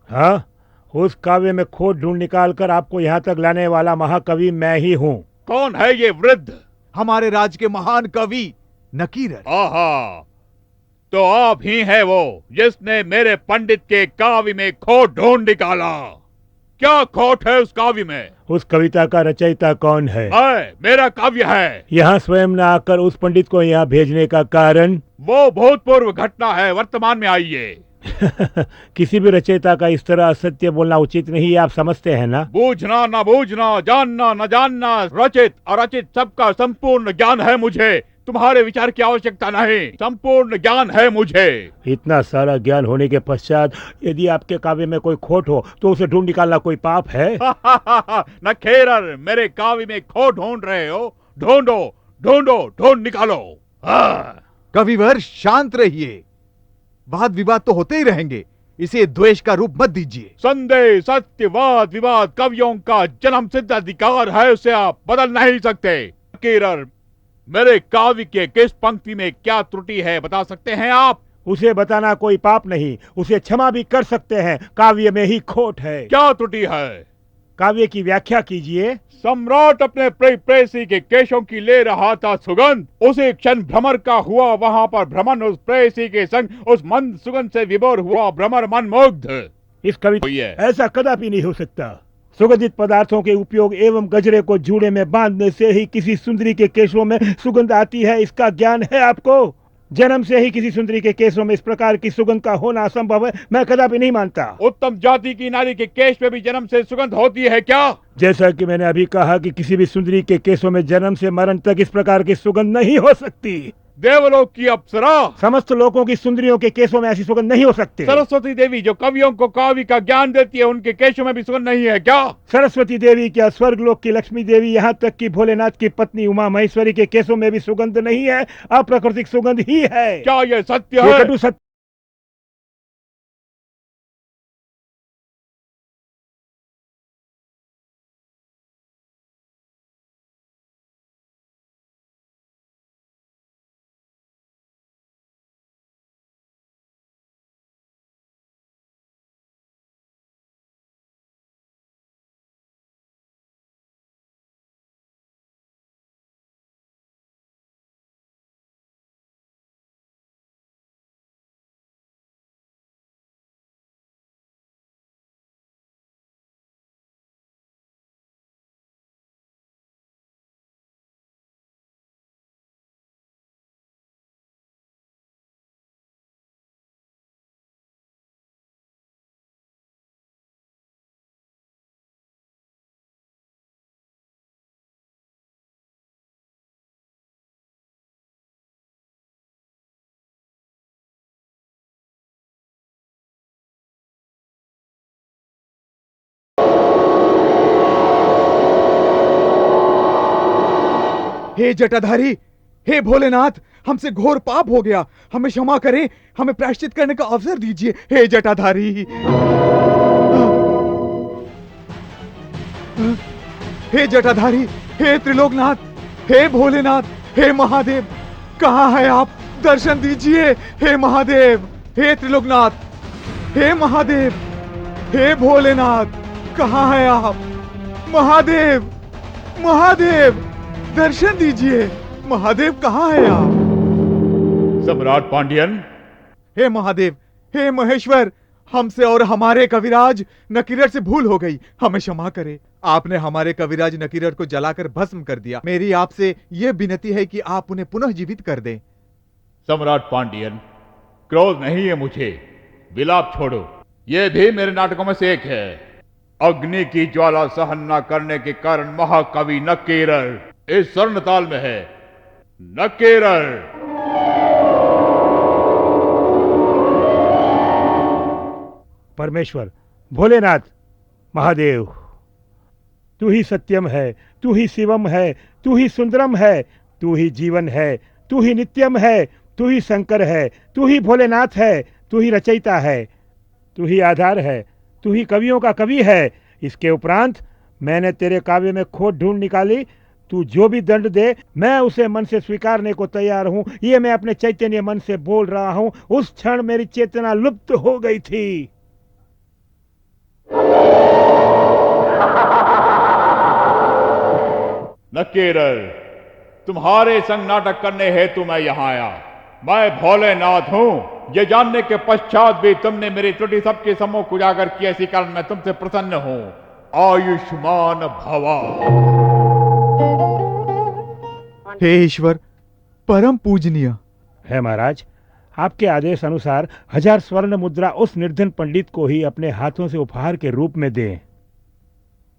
हाँ, उस काव्य में खोट ढूंढ निकाल कर आपको यहाँ तक लाने वाला महाकवि मैं ही हूँ। कौन है ये वृद्ध? हमारे राज्य के महान कवि नकीरर। आहा, तो आप ही हैं वो जिसने मेरे पंडित के काव्य में खोट ढूंढ निकाला। क्या खोट है उस काव्य में? उस कविता का रचयिता कौन है? मेरा काव्य है। यहाँ स्वयं न आकर उस पंडित को यहाँ भेजने का कारण? वो भूतपूर्व घटना है, वर्तमान में आइए। किसी भी रचयिता का इस तरह असत्य बोलना उचित नहीं, आप समझते हैं ना? बूझना न बूझना, जानना न जानना, रचित अरचित सबका संपूर्ण ज्ञान है मुझे। तुम्हारे विचार की आवश्यकता नहीं, संपूर्ण ज्ञान है मुझे। इतना सारा ज्ञान होने के पश्चात यदि आपके काव्य में कोई खोट हो तो उसे ढूंढ निकालना कोई पाप है? नखेरर, मेरे काव्य में खोट ढूंढ रहे हो? ढूंढो ढूंढो, ढूंढ निकालो। हाँ। कविवर शांत रहिए, वाद विवाद तो होते ही रहेंगे, इसे द्वेष का रूप मत दीजिए। संदेह, सत्यवाद, विवाद कवियों का जन्म सिद्ध अधिकार है, उसे आप बदल नहीं सकते। नखेरर, मेरे काव्य के किस पंक्ति में क्या त्रुटि है बता सकते हैं आप? उसे बताना कोई पाप नहीं, उसे क्षमा भी कर सकते हैं। काव्य में ही खोट है। क्या त्रुटि है? काव्य की व्याख्या कीजिए। सम्राट अपने प्रेयसी के केशों की ले रहा था सुगंध, उसी क्षण भ्रमर का हुआ वहां पर भ्रमण, उस प्रेयसी के संग उस मंद सुगंध से विभोर हुआ भ्रमर मन मुग्ध। इस कविता ऐसा कदापि नहीं हो सकता। सुगंधित पदार्थों के उपयोग एवं गजरे को जूड़े में बांधने से ही किसी सुंदरी के केशों में सुगंध आती है, इसका ज्ञान है आपको? जन्म से ही किसी सुंदरी के केशों में इस प्रकार की सुगंध का होना असंभव है, मैं कदापि नहीं मानता। उत्तम जाति की नारी के केश में भी जन्म से सुगंध होती है क्या? जैसा कि मैंने अभी कहा कि किसी भी सुंदरी के केशों में जन्म से मरण तक इस प्रकार की सुगंध नहीं हो सकती। देवलोक की अप्सरा, समस्त लोगों की सुंदरियों के केशों में ऐसी सुगंध नहीं हो सकती। सरस्वती देवी जो कवियों को काव्य का ज्ञान देती है, उनके केशों में भी सुगंध नहीं है क्या? सरस्वती देवी क्या, स्वर्गलोक की लक्ष्मी देवी, यहाँ तक कि भोलेनाथ की पत्नी उमा महेश्वरी के केशों में भी सुगंध नहीं है, अप्राकृतिक सुगंध ही है। क्या यह सत्य ये है? कटु सत्य। हे जटाधारी, हे भोलेनाथ, हमसे घोर पाप हो गया, हमें क्षमा करें, हमें प्रायश्चित करने का अवसर दीजिए। हे जटाधारी, हे जटाधारी, हे त्रिलोकनाथ, हे भोलेनाथ, हे महादेव, कहाँ है आप? दर्शन दीजिए। हे महादेव, हे त्रिलोकनाथ, हे महादेव, हे भोलेनाथ, कहाँ है आप? महादेव, महादेव, दर्शन दीजिए। महादेव, कहाँ है आप? सम्राट पांडियन। हे महादेव, हे महेश्वर, हमसे और हमारे कविराज नकीरर से भूल हो गई, हमें क्षमा करें। आपने हमारे कविराज नकीरर को जलाकर भस्म कर दिया। मेरी आपसे यह विनती है कि आप उन्हें पुनः जीवित कर दें। सम्राट पांडियन, क्रोध नहीं है मुझे, विलाप छोड़ो। यह भी मेरे नाटकों में से एक है। अग्नि की ज्वाला सहन न करने के कारण महाकवि नकेरर इस स्वर्ण ताल में है। नकेरर। परमेश्वर, भोलेनाथ, महादेव, तू ही सत्यम है, तू ही शिवम है, तू ही सुंदरम है, तू ही जीवन है, तू ही नित्यम है, तू ही शंकर है, तू ही भोलेनाथ है, तू ही रचयिता है, तू ही आधार है, तू ही कवियों का कवि है। इसके उपरांत मैंने तेरे काव्य में खोट ढूंढ निकाली। तू जो भी दंड दे मैं उसे मन से स्वीकारने को तैयार हूं। ये मैं अपने चैतन्य मन से बोल रहा हूं। उस क्षण मेरी चेतना लुप्त हो गई थी। नकेरर, तुम्हारे संग नाटक करने हेतु मैं यहां आया। मैं भोलेनाथ हूं। ये जानने के पश्चात भी तुमने मेरी त्रुटि सबके सम्मुख उजागर किया, इसी कारण मैं तुमसे प्रसन्न हूं। आयुष्मान भवा। हे ईश्वर, परम पूजनीय है महाराज, आपके आदेश अनुसार 1000 स्वर्ण मुद्रा उस निर्धन पंडित को ही अपने हाथों से उपहार के रूप में दें।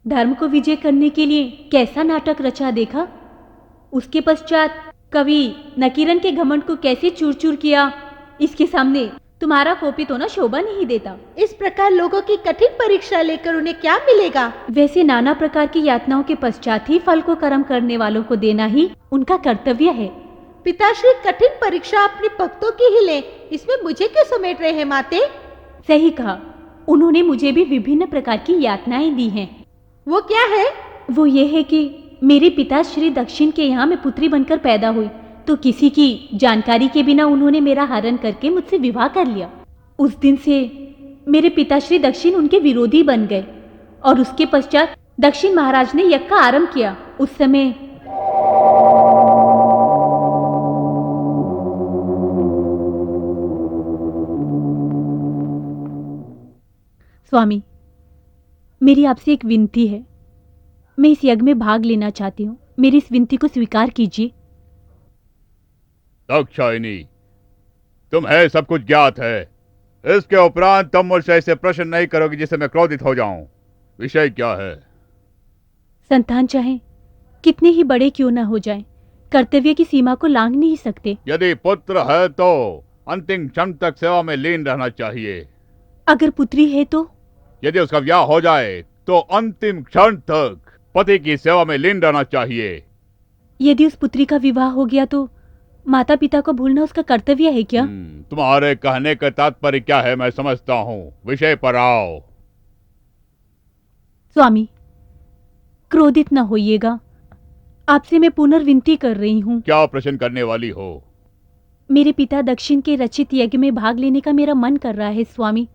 धर्म को विजय करने के लिए कैसा नाटक रचा देखा। उसके पश्चात कवि नकीरन के घमंड को कैसे चूर चूर किया, इसके सामने तुम्हारा कोपित होना शोभा नहीं देता। इस प्रकार लोगों की कठिन परीक्षा लेकर उन्हें क्या मिलेगा? वैसे नाना प्रकार की यातनाओं के पश्चात ही फल को कर्म करने वालों को देना ही उनका कर्तव्य है। पिताश्री कठिन परीक्षा अपने भक्तों की ही ले, इसमें मुझे क्यों समेट रहे हैं माते? सही कहा, उन्होंने मुझे भी विभिन्न प्रकार की यातनाएं दी हैं। वो क्या है? वो ये है कि मेरे पिता श्री दक्षिण के यहाँ मैं पुत्री बनकर पैदा हुई, तो किसी की जानकारी के बिना उन्होंने मेरा हरण करके मुझसे विवाह कर लिया। उस दिन से मेरे पिता श्री दक्षिण उनके विरोधी बन गए और उसके पश्चात दक्षिण महाराज ने यज्ञ का आरंभ किया। उस समय स्वामी, मेरी आपसे एक विनती है। मैं इस यज्ञ में भाग लेना चाहती हूँ, मेरी इस विनती को स्वीकार कीजिए। दाक्षायणी, तुम्हें सब कुछ ज्ञात है। इसके उपरांत तुम मुझसे ऐसे प्रश्न नहीं करोगे जिससे मैं क्रोधित हो जाऊं। विषय क्या है? संतान चाहे कितने ही बड़े क्यों न हो जाएं, कर्तव्य की सीमा को लांघ नहीं सकते। यदि पुत्र है तो अंतिम क्षण तक सेवा में लीन रहना चाहिए। अगर पुत्री है तो? यदि उसका विवाह हो जाए तो अंतिम क्षण तक पति की सेवा में लीन रहना चाहिए। यदि उस पुत्री का विवाह हो गया तो माता पिता को भूलना उसका कर्तव्य है क्या? तुम्हारे कहने का तात्पर्य क्या है मैं समझता हूँ। विषय पर आओ। स्वामी, क्रोधित न होइएगा, आपसे मैं पुनर्विनती कर रही हूँ। क्या प्रश्न करने वाली हो? मेरे पिता दक्षिण के रचित यज्ञ में भाग लेने का मेरा मन कर रहा है स्वामी,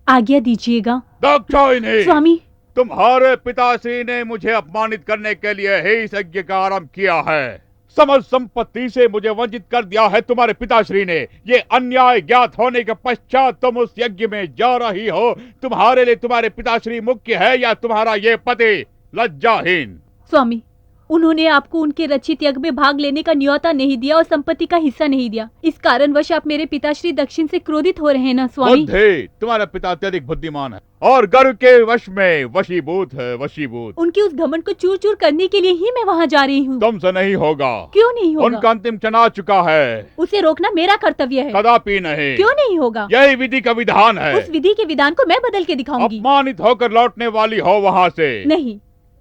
आज्ञा दीजिएगा। दाक्षायणी, स्वामी, तुम्हारे पिताश्री ने मुझे अपमानित करने के लिए ही इस यज्ञ का आरंभ किया है। समस्त संपत्ति से मुझे वंचित कर दिया है तुम्हारे पिताश्री ने। ये अन्याय ज्ञात होने के पश्चात तुम उस यज्ञ में जा रही हो। तुम्हारे लिए तुम्हारे पिताश्री मुख्य है या तुम्हारा ये पति लज्जाहीन? स्वामी, उन्होंने आपको उनके रचित यज्ञ में भाग लेने का न्योता नहीं दिया और संपत्ति का हिस्सा नहीं दिया। इस कारणवश आप मेरे पिताश्री दक्षिण से क्रोधित हो रहे हैं ना स्वामी? बुद्धि, तुम्हारा पिता अत्यधिक बुद्धिमान है और गर्व के वश में वशीभूत है। वशीभूत। उनके उस घमंड को चूर चूर करने के लिए ही मैं वहाँ जा रही हूँ। तुमसे नहीं होगा। क्यों नहीं होगा? उनका अंतिम क्षण आ चुका है। उसे रोकना मेरा कर्तव्य है। कदापि नहीं। क्यों नहीं होगा? यही विधि का विधान है। उस विधि के विधान को मैं बदल के दिखाऊंगी। अपमानित होकर लौटने वाली हो वहाँ से। नहीं,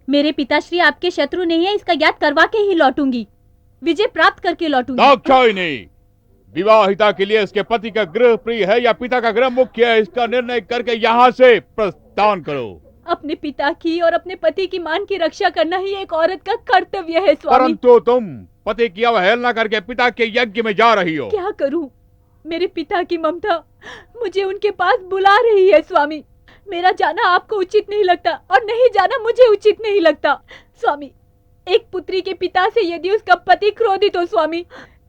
मेरे पिताश्री आपके शत्रु नहीं है, इसका याद करवा के ही लौटूंगी, विजय प्राप्त करके लौटूंगी। दाक्षायणी, विवाहिता के लिए उसके पति का गृह प्रिय है या पिता का गृह मुख्य है, इसका निर्णय करके यहाँ से प्रस्थान करो। अपने पिता की और अपने पति की मान की रक्षा करना ही एक औरत का कर्तव्य है स्वामी। परंतु तुम पति की अवहेलना करके पिता के यज्ञ में जा रही हो। क्या करूं? मेरे पिता की ममता मुझे उनके पास बुला रही है स्वामी। मेरा जाना आपको उचित नहीं लगता और नहीं जाना मुझे उचित नहीं लगता स्वामी। एक पुत्री के पिता से यदि उसका पति क्रोधित हो स्वामी,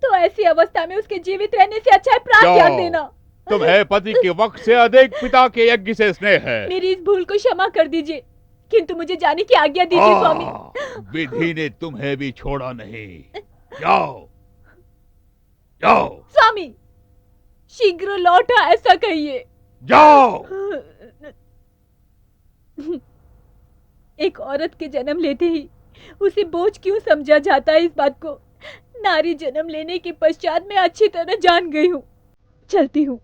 तो ऐसी अवस्था में उसके जीवित रहने से अच्छा है प्राण त्याग देना। तुम्हें पति के वक्त से अधिक पिता के यज्ञ से स्नेह है। मेरी इस भूल को क्षमा कर दीजिए, किंतु मुझे जाने की आज्ञा दीजिए स्वामी। विधि ने तुम्हें भी छोड़ा नहीं। जाओ जाओ। स्वामी, शीघ्र लौटा ऐसा कहिए। जाओ। एक औरत के जन्म लेते ही उसे बोझ क्यों समझा जाता है, इस बात को नारी जन्म लेने के पश्चात मैं अच्छी तरह जान गई हूँ। चलती हूँ।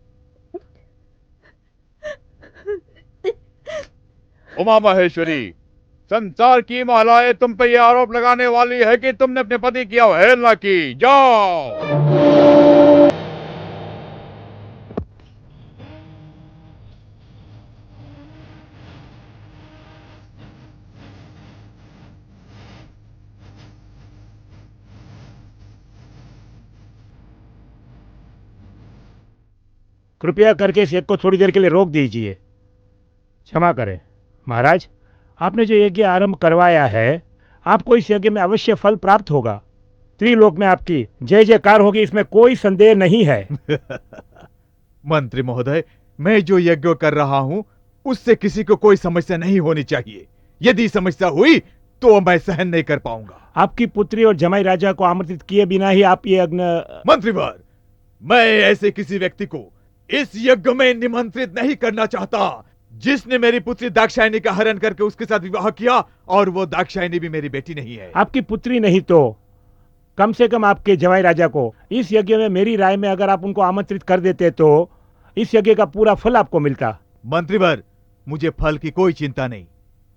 उमा महेश्वरी, संसार की महिलाएं तुम पे ये आरोप लगाने वाली है कि तुमने अपने पति की अवहेलना की। जाओ। कृपया करके इस यज्ञ को थोड़ी देर के लिए रोक दीजिए। क्षमा करें महाराज, आपने जो यज्ञ आरंभ करवाया है, आपको इस यज्ञ में अवश्य फल प्राप्त होगा। त्रिलोक में आपकी जय जयकार होगी, इसमें कोई संदेह नहीं है। मंत्री महोदय, मैं जो यज्ञ कर रहा हूं उससे किसी को कोई समस्या नहीं होनी चाहिए। यदि समस्या हुई तो मैं सहन नहीं कर पाऊंगा। आपकी पुत्री और जमाई राजा को आमंत्रित किए बिना ही आप ये यज्ञ। मंत्रीवर, मैं ऐसे किसी व्यक्ति को इस यज्ञ में निमंत्रित नहीं करना चाहता जिसने मेरी पुत्री दाक्षायणी का हरण करके उसके साथ विवाह किया, और वो दाक्षायणी भी मेरी बेटी नहीं है। आपकी पुत्री नहीं तो कम से कम आपके जवाई राजा को इस यज्ञ में मेरी राय में अगर आप उनको आमंत्रित कर देते तो इस यज्ञ का पूरा फल आपको मिलता। मंत्रीवर, मुझे फल की कोई चिंता नहीं।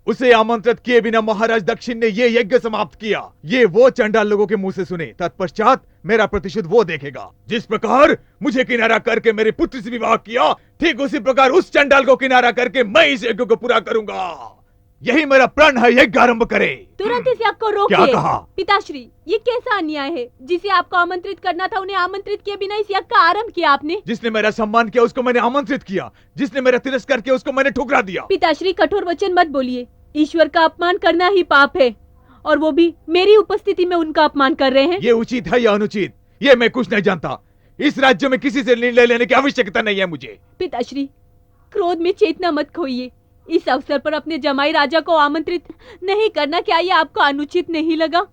उसे आमंत्रित किए बिना महाराज दक्षिण ने ये यज्ञ समाप्त किया। ये वो चंडाल लोगों के मुंह से सुने, तत्पश्चात मेरा प्रतिशोध वो देखेगा। जिस प्रकार मुझे किनारा करके मेरे पुत्र से विवाह किया, ठीक उसी प्रकार उस चंडाल को किनारा करके मैं इस यज्ञ को पूरा करूंगा। यही मेरा प्रण है, यज्ञ आरंभ करे। तुरंत इस यज्ञ को रोकिए। क्या कहा? पिताश्री, ये कैसा अन्याय है? जिसे आपको आमंत्रित करना था उन्हें आमंत्रित किए बिना इस यज्ञ का आरंभ किया आपने। जिसने मेरा सम्मान किया उसको मैंने आमंत्रित किया, जिसने मेरा तिरस्कार किया उसको मैंने ठुकरा दिया। पिताश्री, कठोर वचन मत बोलिए। ईश्वर का अपमान करना ही पाप है, और वो भी मेरी उपस्थिति में उनका अपमान कर रहे हैं। ये उचित है या अनुचित, ये मैं कुछ नहीं जानता। इस राज्य में किसी से निर्णय लेने की आवश्यकता नहीं है मुझे। पिताश्री, क्रोध में चेतना मत खोइए। इस अवसर पर अपने जमाई राजा को आमंत्रित नहीं करना, क्या ये आपको अनुचित नहीं लगा?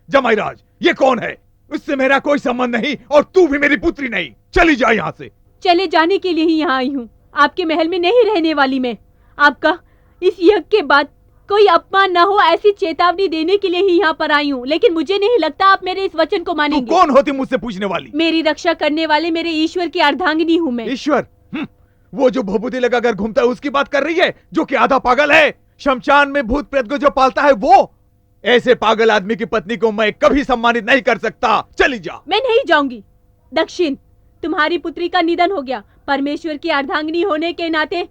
जमाई राज, ये कौन है? उससे मेरा कोई संबंध नहीं, और तू भी मेरी पुत्री नहीं। चली जा यहाँ से। चले जाने के लिए ही यहाँ आई हूँ, आपके महल में नहीं रहने वाली मैं। आपका इस यज्ञ के बाद कोई अपमान न हो ऐसी चेतावनी देने के लिए ही यहाँ पर आई हूँ, लेकिन मुझे नहीं लगता आप मेरे इस वचन को तू मानेंगे। कौन होती मुझसे पूछने वाली? मेरी रक्षा करने वाले मेरे ईश्वर की अर्धांगिनी हूँ मैं। ईश्वर? वो जो भभूति लगाकर घूमता है उसकी बात कर रही है, जो कि आधा पागल है। शमशान में भूत प्रेत को जो पालता है वो। ऐसे पागल आदमी की पत्नी को मैं कभी सम्मानित नहीं कर सकता। चली जा। मैं नहीं जाऊंगी। दक्षिण, तुम्हारी पुत्री का निधन हो गया। परमेश्वर की अर्धांगिनी होने के नाते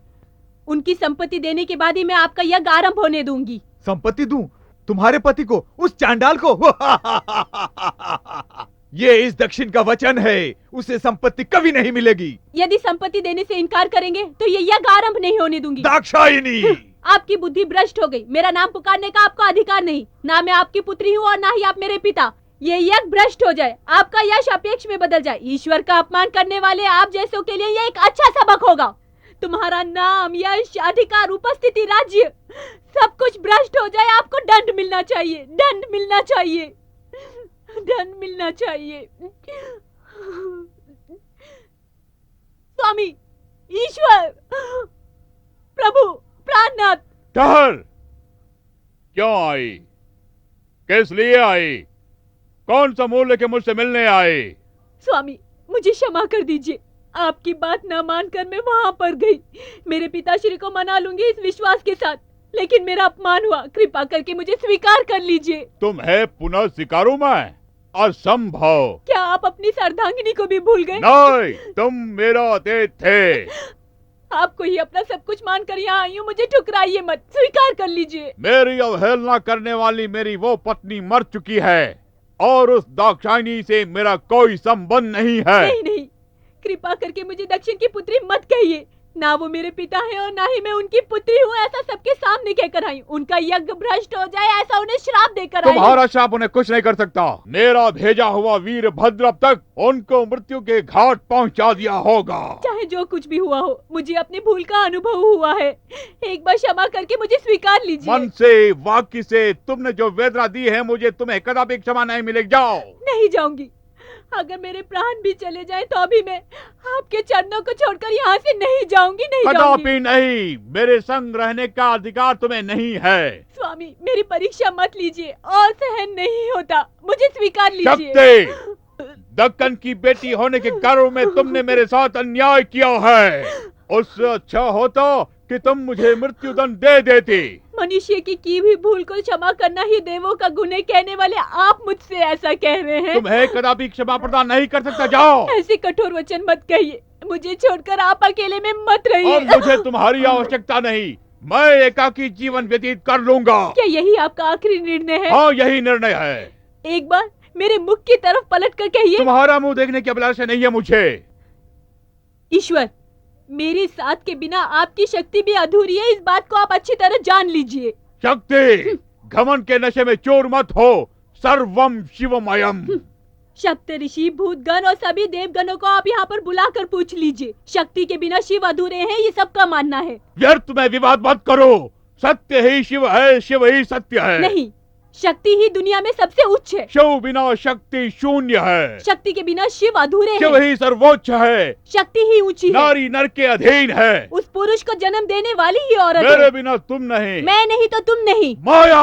उनकी संपत्ति देने के बाद ही मैं आपका यज्ञ आरंभ होने दूंगी। संपत्ति दूं? तुम्हारे पति को, उस चांडाल को? ये इस दक्षिण का वचन है, उसे संपत्ति कभी नहीं मिलेगी। यदि संपत्ति देने से इनकार करेंगे तो ये यज्ञ आरंभ नहीं होने दूंगी। दाक्षायणी! आपकी बुद्धि भ्रष्ट हो गई। मेरा नाम पुकारने का आपको अधिकार नहीं। ना मैं आपकी पुत्री हूँ और ना ही आप मेरे पिता। ये यज्ञ भ्रष्ट हो जाए, आपका यश अपेक्ष में बदल जाए। ईश्वर का अपमान करने वाले आप जैसों के लिए ये एक अच्छा सबक होगा। तुम्हारा नाम, यश, अधिकार, उपस्थिति, राज्य सब कुछ भ्रष्ट हो जाए। आपको दंड मिलना चाहिए, दंड मिलना चाहिए, दंड मिलना चाहिए। स्वामी, ईश्वर, प्रभु, प्राणनाथ। ठहर! क्यों आई? किस लिए आई? कौन सा मूल्य के मुझसे मिलने आए? स्वामी, मुझे क्षमा कर दीजिए। आपकी बात न मानकर मैं वहाँ पर गई। मेरे पिताश्री को मना लूंगी इस विश्वास के साथ, लेकिन मेरा अपमान हुआ। कृपा करके मुझे स्वीकार कर लीजिए। तुम्हें पुनः स्वीकारूं मैं? असंभव। क्या आप अपनी अर्धांगिनी को भी भूल गए? नहीं, तुम मेरा अतीत थे। आपको ही अपना सब कुछ मानकर यहाँ आई हूँ, मुझे ठुकराइए मत, स्वीकार कर लीजिए। मेरी अवहेलना करने वाली मेरी वो पत्नी मर चुकी है, और उस दाक्षायणी से मेरा कोई संबंध नहीं है। नहीं नहीं, कृपा करके मुझे दक्षिण की पुत्री मत कहिए। ना वो मेरे पिता है और ना ही मैं उनकी पुत्री हूँ, ऐसा सबके सामने कहकर आई। उनका यज्ञ भ्रष्ट हो जाए ऐसा उन्हें श्राप देकर आई। तुम्हारा श्राप उन्हें कुछ नहीं कर सकता। मेरा भेजा हुआ वीर भद्र अब तक उनको मृत्यु के घाट पहुंचा दिया होगा। चाहे जो कुछ भी हुआ हो, मुझे अपनी भूल का अनुभव हुआ है। एक बार क्षमा करके मुझे स्वीकार लीजिए। मन से, वाक्य से तुमने जो वेदना दी है मुझे, तुम्हें कदापि क्षमा नहीं मिलेगी। जाओ। नहीं जाऊंगी। अगर मेरे प्राण भी चले जाएं तो भी मैं आपके चरणों को छोड़कर यहाँ से नहीं जाऊंगी, नहीं जाऊंगी। कदापि नहीं। मेरे संग रहने का अधिकार तुम्हें नहीं है। स्वामी, मेरी परीक्षा मत लीजिए, और सहन नहीं होता, मुझे स्वीकार लीजिए। शक्ति, दक्कन की बेटी होने के कारण में तुमने मेरे साथ अन्याय किया है। उससे अच्छा होता कि तुम मुझे मृत्यु दंड दे देती। मनुष्य की हुई भूल को क्षमा करना ही देवों का गुण है कहने वाले आप मुझसे ऐसा कह रहे हैं। तुम्हें कदापि क्षमा प्रदान नहीं कर सकता। जाओ। ऐसे कठोर वचन मत कहिए। मुझे छोड़कर आप अकेले में मत रहिए। और मुझे तुम्हारी आवश्यकता नहीं। मैं एकाकी जीवन व्यतीत कर लूंगा। क्या यही आपका आखिरी निर्णय है? हाँ, यही निर्णय है। एक बार मेरे मुख की तरफ पलट कर कहिए। तुम्हारा मुंह देखने की अभिलाषा नहीं है मुझे। ईश्वर, मेरे साथ के बिना आपकी शक्ति भी अधूरी है, इस बात को आप अच्छी तरह जान लीजिए। शक्ति, घमंड के नशे में चोर मत हो। सर्वम शिवमयम। शक्त ऋषि, भूतगण और सभी देवगणों को आप यहाँ पर बुलाकर पूछ लीजिए। शक्ति के बिना शिव अधूरे हैं, ये सबका मानना है। व्यर्थ में विवाद मत करो। सत्य ही शिव है, शिव ही सत्य है। नहीं, शक्ति ही दुनिया में सबसे उच्च है। शिव बिना शक्ति शून्य है। शक्ति के बिना शिव अधूरे शिव हैं। ही सर्वोच्च है। शक्ति ही ऊंची है। नारी नर के अधीन है। उस पुरुष को जन्म देने वाली ही औरत मेरे है। बिना तुम नहीं। मैं नहीं तो तुम नहीं। माया।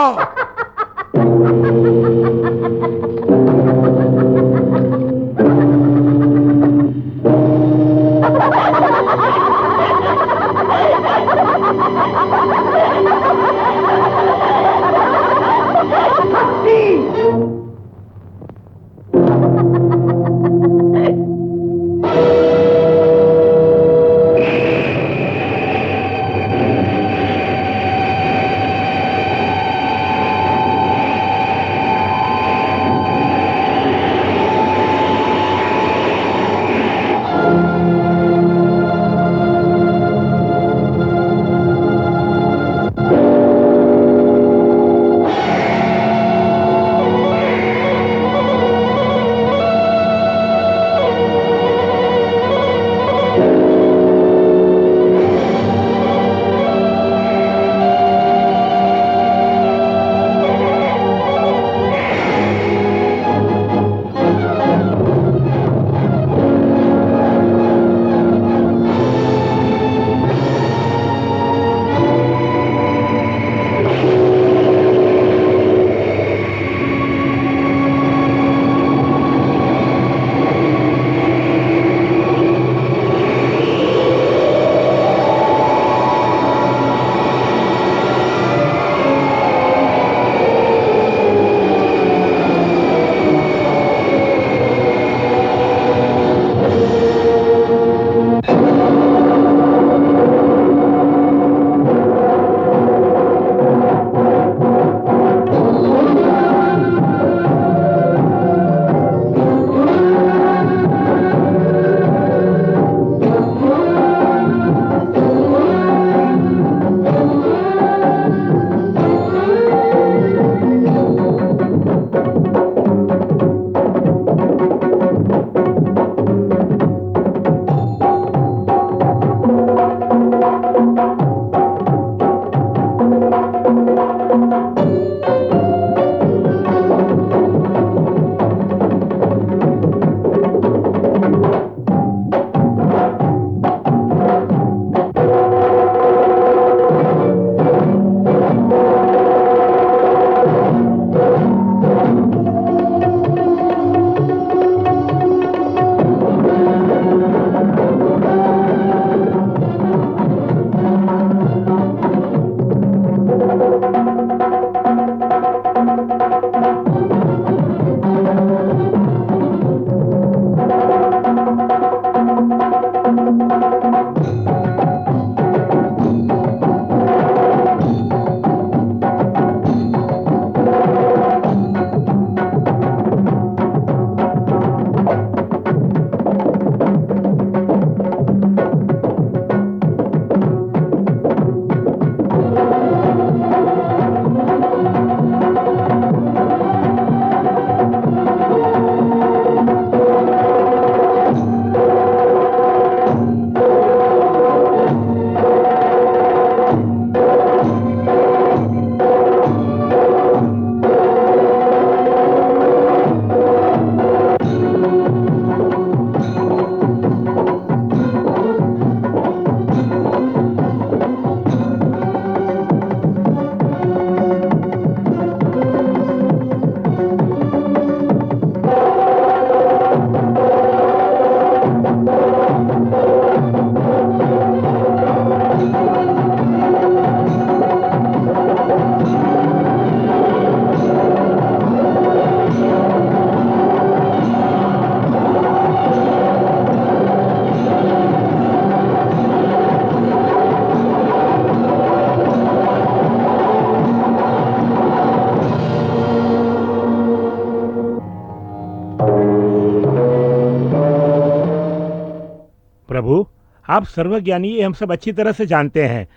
प्रभु, आप सर्वज्ञानी, ये हम सब अच्छी तरह से जानते हैं।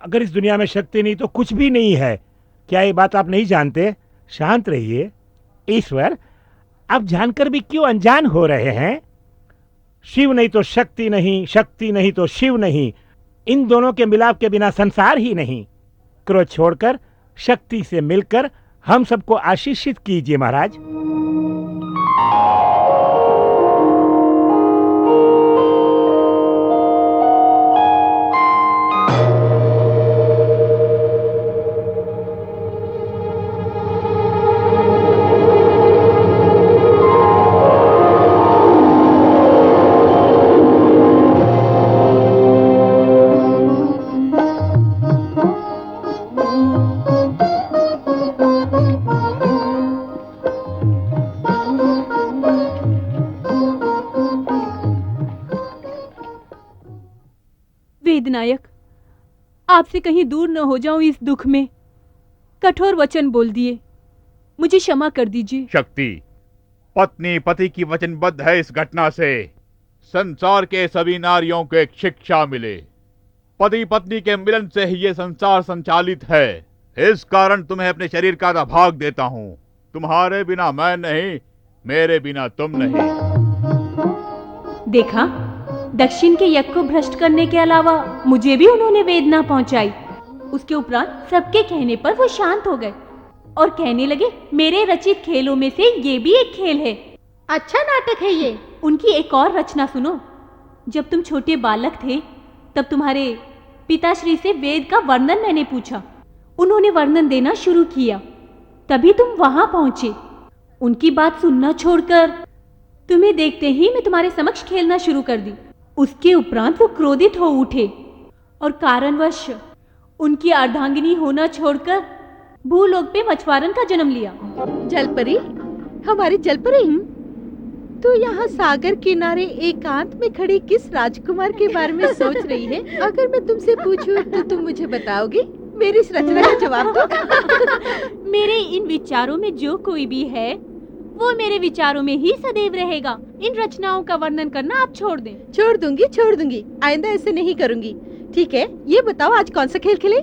अगर इस दुनिया में शक्ति नहीं तो कुछ भी नहीं है। क्या ये बात आप नहीं जानते? शांत रहिए। ईश्वर, आप जानकर भी क्यों अनजान हो रहे हैं? शिव नहीं तो शक्ति नहीं, शक्ति नहीं तो शिव नहीं। इन दोनों के मिलाप के बिना संसार ही नहीं। क्रोध छोड़कर शक्ति से मिलकर हम सबको आशीषित कीजिए महाराज। वेदनायक, आपसे कहीं दूर न हो जाऊं इस दुख में। कठोर वचन बोल दिए, मुझे क्षमा कर दीजिए। शक्ति, पत्नी पति की वचनबद्ध है इस घटना से संसार के सभी नारियों को एक शिक्षा मिले। पति पत्नी के मिलन से ही ये संसार संचालित है। इस कारण तुम्हें अपने शरीर का आधा भाग देता हूं। तुम्हारे बिना मैं नहीं, मेरे बिना तुम नहीं। देखा, दक्षिण के यज्ञ को भ्रष्ट करने के अलावा मुझे भी उन्होंने वेदना पहुंचाई। उसके उपरांत सबके कहने पर वो शांत हो गए और कहने लगे, मेरे रचित खेलों में से ये भी एक खेल है। अच्छा नाटक है ये। उनकी एक और रचना सुनो। जब तुम छोटे बालक थे तब तुम्हारे पिताश्री से वेद का वर्णन मैंने पूछा। उन्होंने वर्णन देना शुरू किया, तभी तुम वहां पहुंचे। उनकी बात सुनना छोड़कर तुम्हें देखते ही मैं तुम्हारे समक्ष खेलना शुरू कर दी। उसके उपरांत वो क्रोधित हो उठे और कारणवश उनकी अर्धांगिनी होना छोड़कर भूलोक पे मछुआरन का जन्म लिया। जलपरी, हमारी जलपरी, तू यहाँ सागर किनारे एकांत में खड़ी किस राजकुमार के बारे में सोच रही है? अगर मैं तुमसे पूछूं तो तुम मुझे बताओगी? मेरी इस रचना का जवाब दो। मेरे इन विचारों में जो कोई भी है वो मेरे विचारों में ही सदैव रहेगा। इन रचनाओं का वर्णन करना आप छोड़ दें। छोड़ दूंगी। आइंदा ऐसे नहीं करूंगी। ठीक है, ये बताओ आज कौन सा खेल खेले?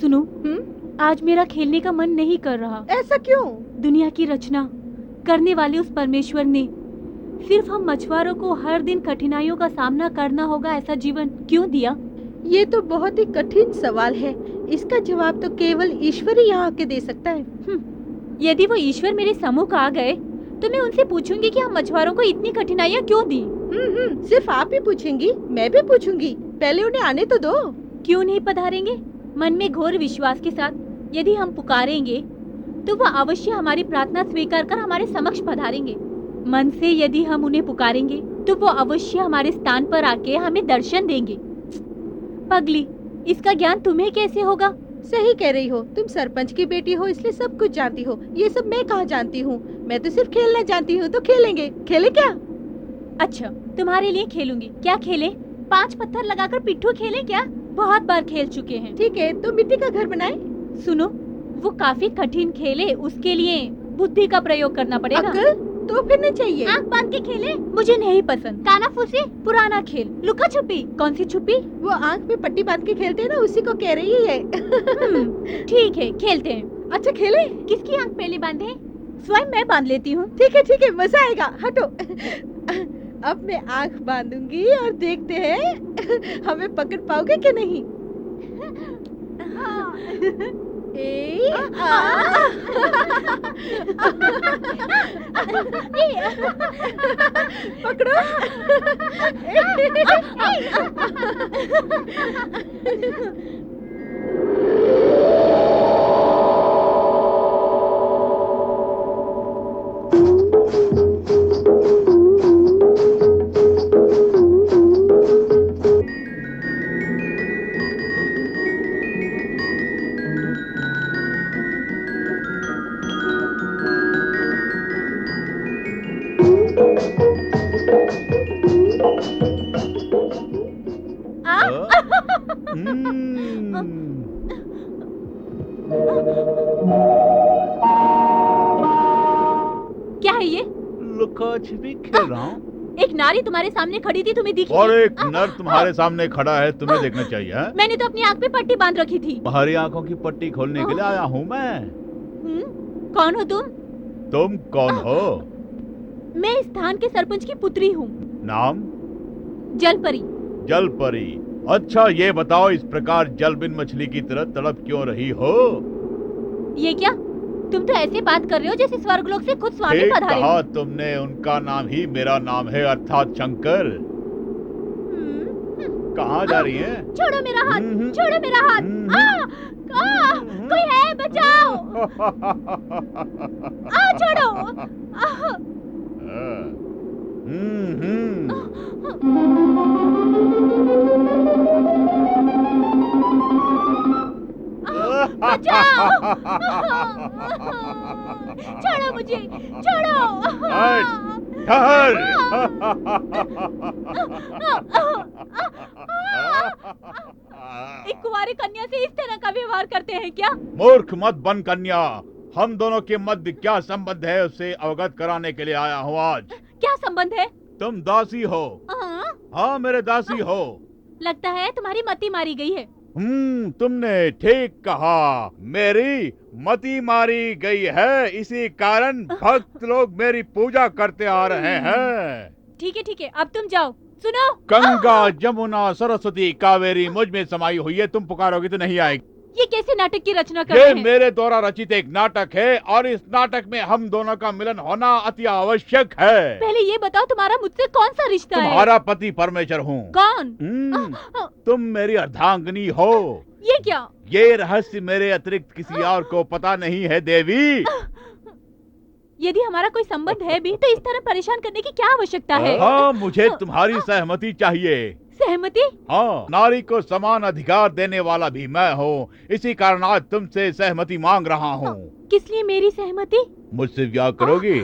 सुनो, आज मेरा खेलने का मन नहीं कर रहा। ऐसा क्यों? दुनिया की रचना करने वाले उस परमेश्वर ने सिर्फ हम मछुआरों को हर दिन कठिनाइयों का सामना करना होगा ऐसा जीवन क्यों दिया? ये तो बहुत ही कठिन सवाल है। इसका जवाब तो केवल ईश्वर ही यहाँ आके दे सकता है। यदि वो ईश्वर मेरे सम्मुख आ गए तो मैं उनसे पूछूंगी कि हम मछुआरों को इतनी कठिनाइयाँ क्यों दी। सिर्फ आप ही पूछेंगी? मैं भी पूछूंगी। पहले उन्हें आने तो दो। क्यों नहीं पधारेंगे? मन में घोर विश्वास के साथ यदि हम पुकारेंगे तो वो अवश्य हमारी प्रार्थना स्वीकार कर हमारे समक्ष पधारेंगे। मन से यदि हम उन्हें पुकारेंगे तो वो अवश्य हमारे स्थान पर आके हमें दर्शन देंगे। पगली, इसका ज्ञान तुम्हें कैसे होगा? सही कह रही हो, तुम सरपंच की बेटी हो इसलिए सब कुछ जानती हो। ये सब मैं कहाँ जानती हूँ? मैं तो सिर्फ खेलना जानती हूँ। तो खेलेंगे। खेले क्या? अच्छा, तुम्हारे लिए खेलूंगी। क्या खेले? 5 पत्थर लगाकर पिट्ठू खेले क्या? बहुत बार खेल चुके हैं। ठीक है, तो मिट्टी का घर बनाए। सुनो, वो काफी कठिन खेल है, उसके लिए बुद्धि का प्रयोग करना पड़ेगा। अक्ल तो फिर नहीं चाहिए। आँख बांध के खेले मुझे नहीं पसंद। काना फूसी पुराना खेल। लुका छुपी। कौन सी छुपी? वो आँख में पट्टी बांध के खेलते हैं ना, उसी को कह रही है। ठीक है, खेलते हैं। अच्छा खेले। किसकी आँख पहले बांधे? स्वयं मैं बांध लेती हूँ। ठीक है, मजा आएगा। हटो। अब मैं आँख बांधूंगी और देखते हैं हमें पकड़ पाओगे कि नहीं। पकड़ो। क्या है ये? लुका छिपी खेल रहा हूँ। एक नारी तुम्हारे सामने खड़ी थी, तुम्हें दिखी? और एक नर तुम्हारे सामने खड़ा है, तुम्हें देखना चाहिए है? मैंने तो अपनी आँख पे पट्टी बांध रखी थी। तुम्हारी आंखों की पट्टी खोलने के लिए आया हूँ मैं। कौन हो तुम? तुम कौन हो? मैं इस स्थान के सरपंच की पुत्री हूँ। नाम? जलपरी। जलपरी। अच्छा ये बताओ, इस प्रकार जल बिन मछली की तरह तड़प क्यों रही हो? ये क्या? तुम तो ऐसे बात कर रहे हो जैसे स्वर्गलोक से खुद स्वामी ठीक पधारे कहा हो। तुमने, उनका नाम ही मेरा नाम है, अर्थात शंकर। कहाँ जा रही हैं? छोड़ो मेरा हाथ, छोड़ो मेरा हाथ। कोई है, बचाओ। छोड़ो। बचाओ। छोड़ो मुझे, छोड़ो। ठहर। हमारी कन्या से इस तरह का व्यवहार करते हैं क्या? मूर्ख मत बन कन्या। हम दोनों के मध्य क्या संबंध है उससे अवगत कराने के लिए आया हूँ आज। क्या संबंध है? तुम दासी हो। हाँ, मेरे दासी हो। लगता है तुम्हारी मति मारी गई है। तुमने ठीक कहा, मेरी मति मारी गई है। इसी कारण भक्त लोग मेरी पूजा करते आ रहे हैं। ठीक है, अब तुम जाओ। सुनो, गंगा जमुना सरस्वती कावेरी मुझ में समाई हुई है, तुम पुकारोगी तो नहीं आएगी। ये कैसे नाटक की रचना कर ये रहे हैं? मेरे द्वारा रचित एक नाटक है और इस नाटक में हम दोनों का मिलन होना अति आवश्यक है। पहले ये बताओ तुम्हारा मुझसे कौन सा रिश्ता है? तुम्हारा पति परमेश्वर हूँ। कौन? तुम मेरी अर्धांगिनी हो। ये क्या? ये रहस्य मेरे अतिरिक्त किसी और को पता नहीं है देवी। यदि हमारा कोई संबंध है भी तो इस तरह परेशान करने की क्या आवश्यकता है? हाँ, मुझे तुम्हारी सहमति चाहिए। सहमति? हाँ, नारी को समान अधिकार देने वाला भी मैं हूँ। इसी कारण आज तुमसे सहमति मांग रहा हूँ। किस लिए मेरी सहमति? मुझसे ब्याह करोगी?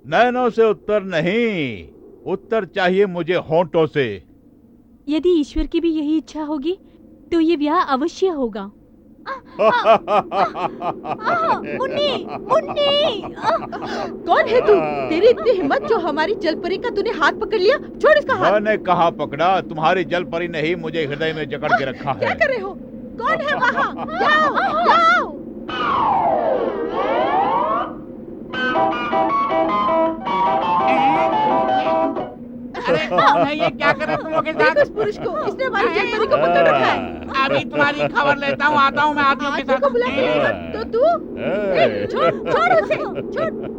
नैनों से उत्तर नहीं, उत्तर चाहिए मुझे होंठों से। यदि ईश्वर की भी यही इच्छा होगी तो ये ब्याह अवश्य होगा। मुन्नी, मुन्नी! कौन है तू? तेरी इतनी हिम्मत जो हमारी जलपरी का तूने हाथ पकड़ लिया? छोड़ इसका हाथ। मैंने कहा पकड़ा, तुम्हारी जलपरी ने ही मुझे हृदय में जकड़ के रखा है। क्या कर रहे हो? कौन है वहाँ? जाओ, जाओ। अरे कौन है ये? क्या कर रहे हो तुम लोग के देखो साथ? इस पुरुष को, इसने हमारी जलपरी को पकड़ रखा है। अभी तुम्हारी खबर लेता हूँ, आता हूँ मैं आदमियों के आदमी को बुला के साथ। लेगा तो तू? ए, छोड़ छोड़ उसे, छोड़।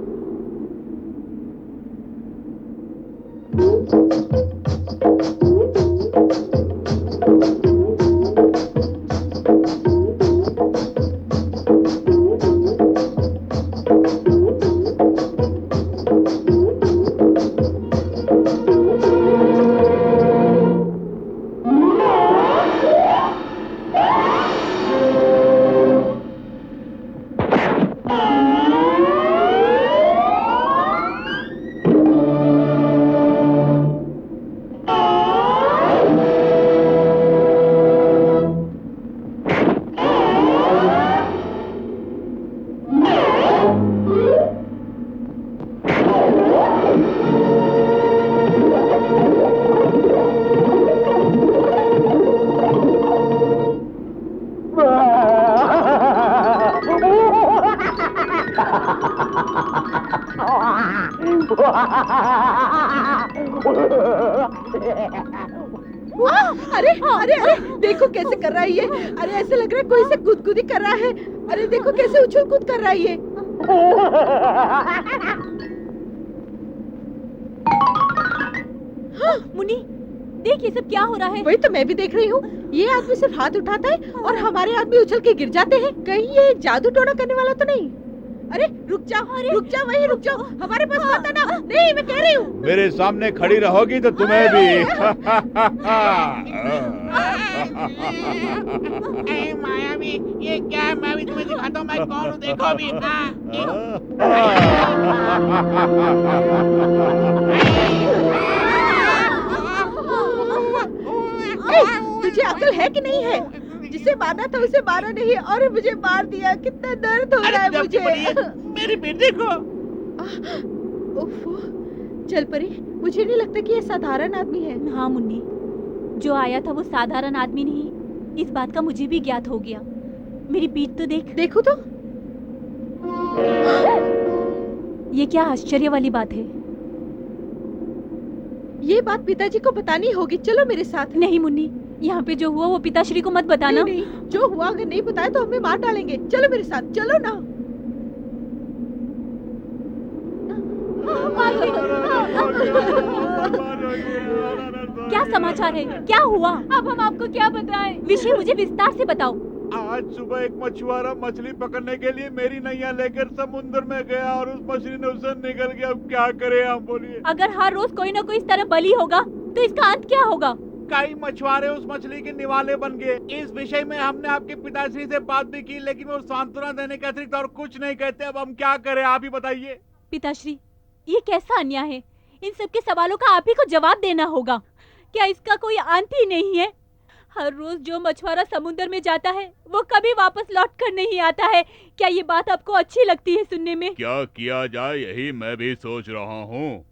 अरे अरे अरे देखो कैसे कर रहा है ये। अरे ऐसे लग रहा है कोई से गुदगुदी कर रहा है। अरे देखो कैसे उछल कूद कर रहा है ये। मुन्नी, देख ये सब क्या हो रहा है? वही तो मैं भी देख रही हूँ। ये आदमी सिर्फ हाथ उठाता है और हमारे आदमी उछल के गिर जाते हैं। कहीं ये जादू टोना करने वाला तो नहीं? अरे रुक जाओ, वहीं रुक जाओ। हमारे पास मत आना। नहीं, मैं कह रही हूँ। मेरे सामने खड़ी रहोगी तो तुम्हें भी। ए मायावी, ये क्या है? मैं भी तुम्हें दिखाता हूँ मैं कौन हूँ, देखो अभी। तुझे अकल है कि नहीं है? जिसे मारना था उसे मारा नहीं और मुझे मार दिया। कितना दर्द हो रहा है मुझे। मेरी बेटी को। उफ, जलपरी, मुझे नहीं लगता कि ये साधारण आदमी है। हाँ मुन्नी, जो आया था वो साधारण आदमी नहीं, इस बात का मुझे भी ज्ञात हो गया। मेरी पीठ तो देख। देखो तो। ये क्या आश्चर्य वाली बात है। ये बात पिताजी को बतानी होगी। चलो मेरे साथ। नहीं मुन्नी, यहाँ पे जो हुआ वो पिताश्री को मत बताना। नहीं, जो हुआ अगर नहीं बताया तो हमें मार डालेंगे। चलो मेरे साथ, चलो ना। क्या समाचार है? क्या हुआ? अब हम आपको क्या बताएं? विषय मुझे विस्तार से बताओ। आज सुबह एक मछुआरा मछली पकड़ने के लिए मेरी नैया लेकर समुद्र में गया और उस मछली ने उसे निगल गया। अब क्या करें आप बोलिए? अगर हर रोज कोई ना कोई इस तरह बली होगा तो इसका अंत क्या होगा? कई मछुआरे उस मछली के निवाले बन गए। इस विषय में हमने आपके पिताश्री से बात भी की, लेकिन वो सांत्वना देने के अतिरिक्त और कुछ नहीं कहते। अब हम क्या करें, आप ही बताइए। पिताश्री, ये कैसा अन्याय है? इन सब के सवालों का आप ही को जवाब देना होगा। क्या इसका कोई अंत ही नहीं है? हर रोज जो मछुआरा समुद्र में जाता है वो कभी वापस लौट कर नहीं आता है। क्या ये बात आपको अच्छी लगती है सुनने में? क्या किया जाए यही मैं भी सोच रहा हूँ।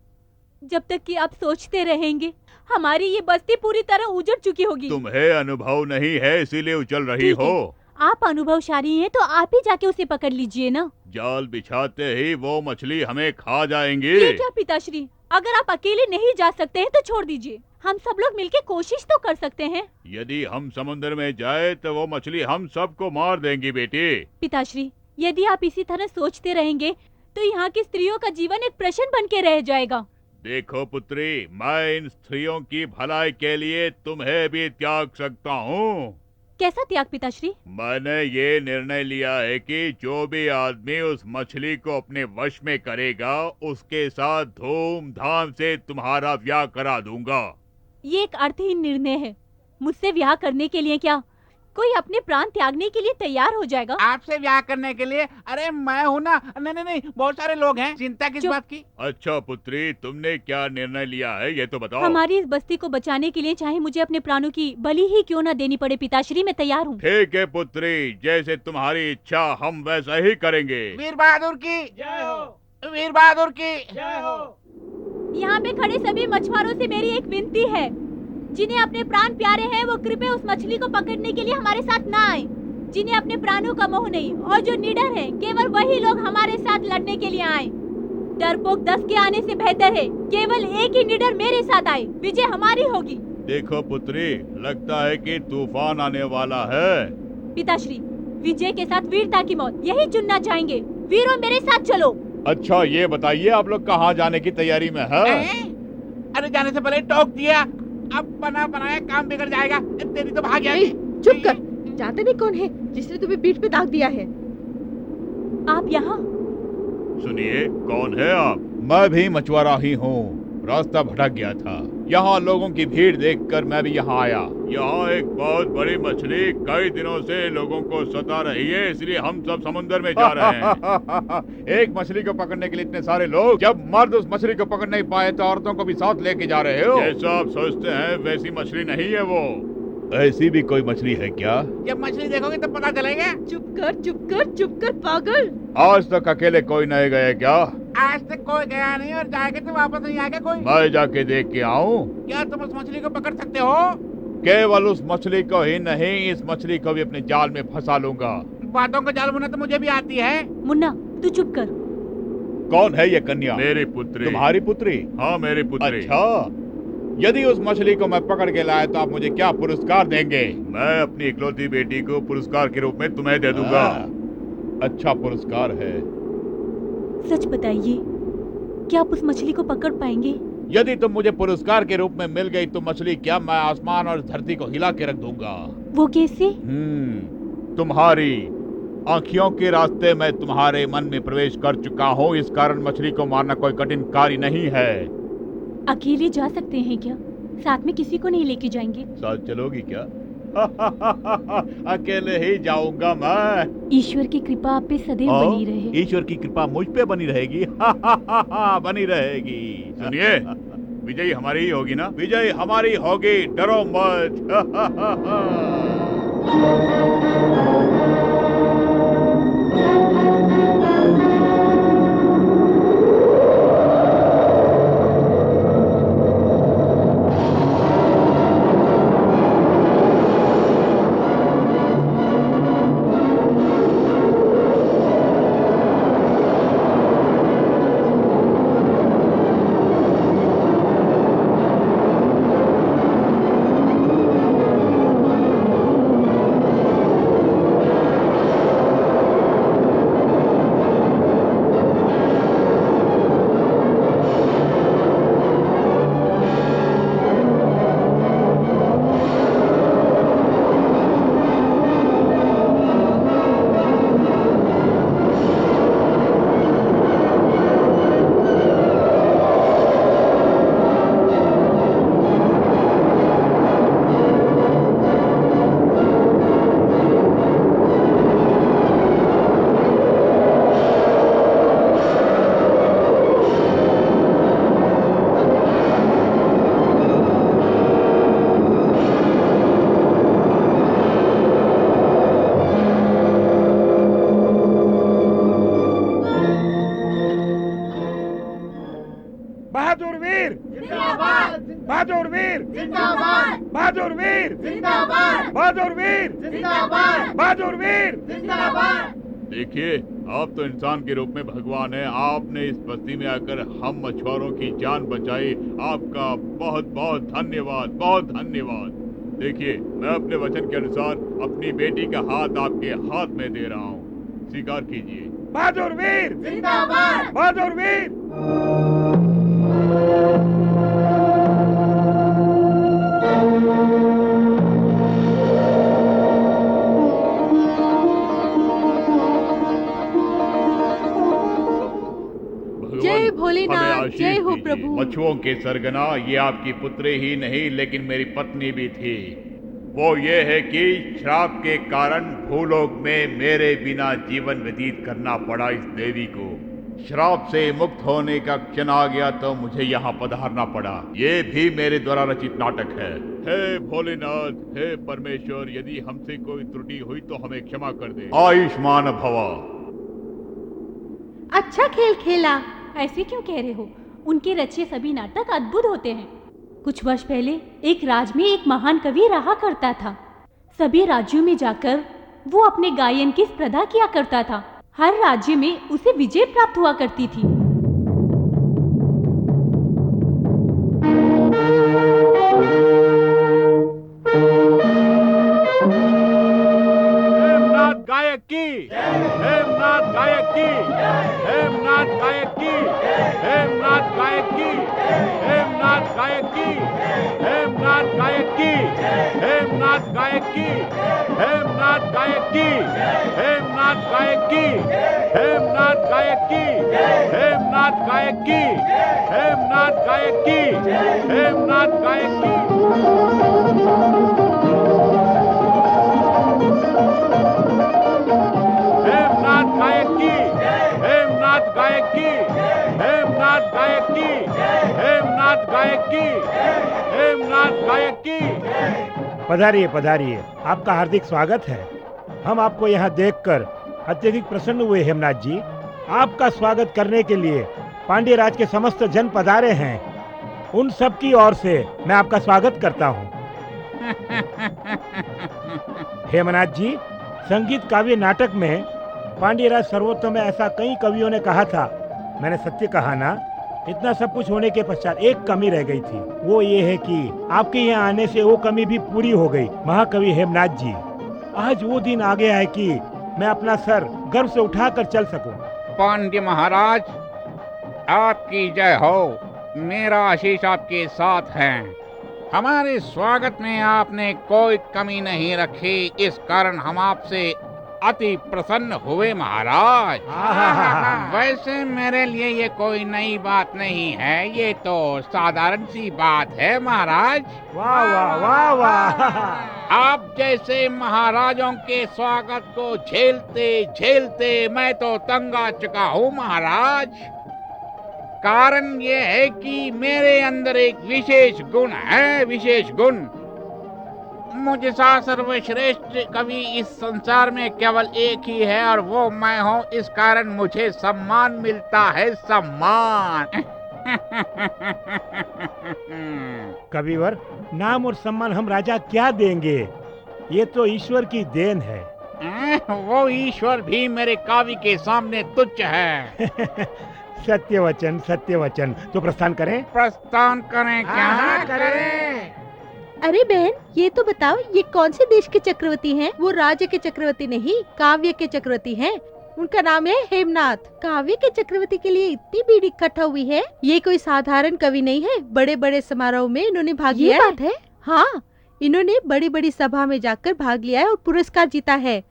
जब तक कि आप सोचते रहेंगे हमारी ये बस्ती पूरी तरह उजड़ चुकी होगी। तुम्हें अनुभव नहीं है इसीलिए उछल रही ठीक है। हो। आप अनुभवशाली हैं तो आप ही जाके उसे पकड़ लीजिए ना। जाल बिछाते ही वो मछली हमें खा जाएंगी। ये क्या पिताश्री, अगर आप अकेले नहीं जा सकते हैं तो छोड़ दीजिए, हम सब लोग मिलके कोशिश तो कर सकते हैं। यदि हम समुद्र में जाए तो वो मछली हम सबको मार देंगी बेटी। पिताश्री, यदि आप इसी तरह सोचते रहेंगे तो यहाँ की स्त्रियों का जीवन एक प्रश्न बन के रह जाएगा। देखो पुत्री, मैं इन स्त्रियों की भलाई के लिए तुम्हें भी त्याग सकता हूँ। कैसा त्याग पिताश्री? मैंने ये निर्णय लिया है कि जो भी आदमी उस मछली को अपने वश में करेगा उसके साथ धूमधाम से तुम्हारा ब्याह करा दूंगा। ये एक अर्थहीन निर्णय है। मुझसे ब्याह करने के लिए क्या कोई अपने प्राण त्यागने के लिए तैयार हो जाएगा? आपसे ब्याह करने के लिए? अरे मैं हूँ ना। नहीं नहीं नहीं, बहुत सारे लोग हैं, चिंता किस चुप। बात की? अच्छा पुत्री, तुमने क्या निर्णय लिया है ये तो बताओ। हमारी इस बस्ती को बचाने के लिए चाहे मुझे अपने प्राणों की बलि ही क्यों न देनी पड़े पिताश्री, मैं तैयार हूँ। ठीक है पुत्री, जैसे तुम्हारी इच्छा हम वैसा ही करेंगे। वीर बहादुर की जय हो, वीर बहादुर की जय हो। यहाँ पे खड़े सभी मछुआरों से मेरी एक विनती है, जिन्हें अपने प्राण प्यारे हैं वो कृपया उस मछली को पकड़ने के लिए हमारे साथ ना आए। जिन्हें अपने प्राणों का मोह नहीं और जो निडर हैं, केवल वही लोग हमारे साथ लड़ने के लिए आए। डरपोक 10 के आने से बेहतर है केवल एक ही निडर मेरे साथ आए, विजय हमारी होगी। देखो पुत्री, लगता है कि तूफान आने वाला है। पिताश्री, विजय के साथ वीरता की मौत यही चुनना चाहेंगे। वीरों मेरे साथ चलो। अच्छा ये बताइए आप लोग कहाँ जाने की तैयारी में है? अरे जाने से पहले टोक दिया, अब बना बनाया काम बिगड़ जाएगा। तेरी तो भाग्य ए, चुप कर। जानते नहीं कौन है जिसने तुम्हें पीठ पे दाग दिया है? आप यहाँ? सुनिए, कौन है आप? मैं भी मछुआरा ही हूँ, रास्ता भटक गया था। यहाँ लोगों की भीड़ देखकर मैं भी यहाँ आया। यहाँ एक बहुत बड़ी मछली कई दिनों से लोगों को सता रही है, इसलिए हम सब समुद्र में जा रहे हैं। एक मछली को पकड़ने के लिए इतने सारे लोग, जब मर्द उस मछली को पकड़ नहीं पाए तो औरतों को भी साथ लेके जा रहे हो। जैसा आप सोचते हैं वैसी मछली नहीं है वो। ऐसी भी कोई मछली है क्या? जब मछली देखोगे तो पता चलेगा। चुप कर, चुप कर, चुप कर पागल। आज तक अकेले कोई नहीं गए क्या? आज तक कोई गया नहीं और जाएगा तो वापस नहीं आएगा कोई। मैं जाके देख के आऊँ? क्या तुम उस मछली को पकड़ सकते हो? केवल उस मछली को ही नहीं, इस मछली को भी अपने जाल में फंसा लूंगा। बातों का जाल बुना तो मुझे भी आती है। मुन्ना तू चुप कर। कौन है ये कन्या? मेरी पुत्री। तुम्हारी पुत्री? हाँ मेरी पुत्री। अच्छा, यदि उस मछली को मैं पकड़ के लाया तो आप मुझे क्या पुरस्कार देंगे? मैं अपनी इकलौती बेटी को पुरस्कार के रूप में तुम्हें दे दूंगा। अच्छा पुरस्कार है। सच बताइए, क्या आप उस मछली को पकड़ पाएंगे? यदि तुम मुझे पुरस्कार के रूप में मिल गई तो मछली क्या, मैं आसमान और धरती को हिला के रख दूंगा। वो कैसे? तुम्हारी आँखियों के रास्ते मैं तुम्हारे मन में प्रवेश कर चुका हूँ, इस कारण मछली को मारना कोई कठिन कार्य नहीं है। अकेले जा सकते हैं क्या? साथ में किसी को नहीं लेके जाएंगे? साथ चलोगी क्या? अकेले ही जाऊंगा मैं। ईश्वर की कृपा आप पे सदैव बनी रहे। ईश्वर की कृपा मुझ पे बनी रहेगी। बनी रहेगी। सुनिए, विजय हमारी ही होगी ना? विजय हमारी होगी, डरो मत। बहादुर वीर जिंदाबाद, बहादुर वीर जिंदाबाद, बहादुर वीर जिंदाबाद, बहादुर वीर जिंदाबाद। देखिए, आप तो इंसान के रूप में भगवान हैं। आपने इस बस्ती में आकर हम मछुआरों की जान बचाई। आपका बहुत बहुत धन्यवाद, बहुत धन्यवाद। देखिए, मैं अपने वचन के अनुसार अपनी बेटी का हाथ आपके हाथ में दे रहा हूँ, स्वीकार कीजिए। बहादुर वीर जिंदाबाद, बहादुर वीर। जय भगवान भोलेनाथ, हमें आशीष जय हो दीजिए। प्रभु। मछुओं के सरगना, ये आपकी पुत्री ही नहीं लेकिन मेरी पत्नी भी थी। वो ये है कि श्राप के कारण भूलोक में मेरे बिना जीवन व्यतीत करना पड़ा इस देवी को। श्राप से मुक्त होने का क्षण आ गया तो मुझे यहाँ पधारना पड़ा। ये भी मेरे द्वारा रचित नाटक है। हे भोलेनाथ, हे परमेश्वर, यदि हमसे कोई त्रुटि हुई तो हमें क्षमा कर दे। आयुष्मान भवा। अच्छा खेल खेला। ऐसे क्यों कह रहे हो? उनके रचे सभी नाटक अद्भुत होते हैं। कुछ वर्ष पहले एक राज में एक महान कवि रहा करता था। सभी राज्यों में जाकर वो अपने गायन की स्पर्धा किया करता था। हर राज्य में उसे विजय प्राप्त हुआ करती थी। हेमनाथ गायक की, हेमनाथ गायक की, हेमनाथ गायक की, हेमनाथ गायक की, हेमनाथ गायक की, हेमनाथ गायक की, हेमनाथ गायक की, हेमनाथ गायक की, हेमनाथ गायक की, हेमनाथ गायक की, हेमनाथ गायक की, हेमनाथ गायक की, हेमनाथ गायक की। हेमनाथ गायक की, हेमनाथ गायक की, हेमनाथ गायक की, हेमनाथ गायक की, हेमनाथ गायक की। पधारिए पधारिए, आपका हार्दिक स्वागत है। हम आपको यहाँ देखकर अत्यधिक प्रसन्न हुए हेमनाथ जी। आपका स्वागत करने के लिए पांड्य राज के समस्त जन पधारे हैं। उन सब की ओर से मैं आपका स्वागत करता हूँ। हेमनाथ जी, संगीत काव्य नाटक में पांड्य राज सर्वोत्तम में ऐसा कई कवियों ने कहा था। मैंने सत्य कहा ना? इतना सब कुछ होने के पश्चात एक कमी रह गई थी। वो ये है कि आपके यहाँ आने से वो कमी भी पूरी हो गई। महाकवि हेमनाथ जी, आज वो दिन आ गया है कि मैं अपना सर गर्व से उठाकर चल सकूं। पांड्य महाराज, आपकी जय हो। मेरा आशीष आपके साथ है। हमारे स्वागत में आपने कोई कमी नहीं रखी, इस कारण हम आपसे अति प्रसन्न हुए महाराज। वैसे मेरे लिए ये कोई नई बात नहीं है, ये तो साधारण सी बात है महाराज। वाह वाह वाह वाह। आप जैसे महाराजों के स्वागत को झेलते झेलते मैं तो तंग आ चुका हूँ महाराज। कारण ये है कि मेरे अंदर एक विशेष गुण है, विशेष गुण। मुझसा सर्वश्रेष्ठ कवि इस संसार में केवल एक ही है और वो मैं हूँ। इस कारण मुझे सम्मान मिलता है, सम्मान। कविवर, नाम और सम्मान हम राजा क्या देंगे? ये तो ईश्वर की देन है। वो ईश्वर भी मेरे काव्य के सामने तुच्छ है। सत्य वचन, सत्य वचन। तो प्रस्थान करें? प्रस्थान करें क्या? हाँ, करें। अरे बहन, ये तो बताओ, ये कौन से देश के चक्रवर्ती हैं? वो राज्य के चक्रवर्ती नहीं, काव्य के चक्रवर्ती हैं। उनका नाम है हेमनाथ। काव्य के चक्रवर्ती के लिए इतनी भीड़ इकट्ठा हुई है। ये कोई साधारण कवि नहीं है। बड़े बड़े समारोह में इन्होंने भाग लिया बात है। हाँ, इन्होंने बड़ी बड़ी सभा में जाकर भाग लिया है और पुरस्कार जीता है।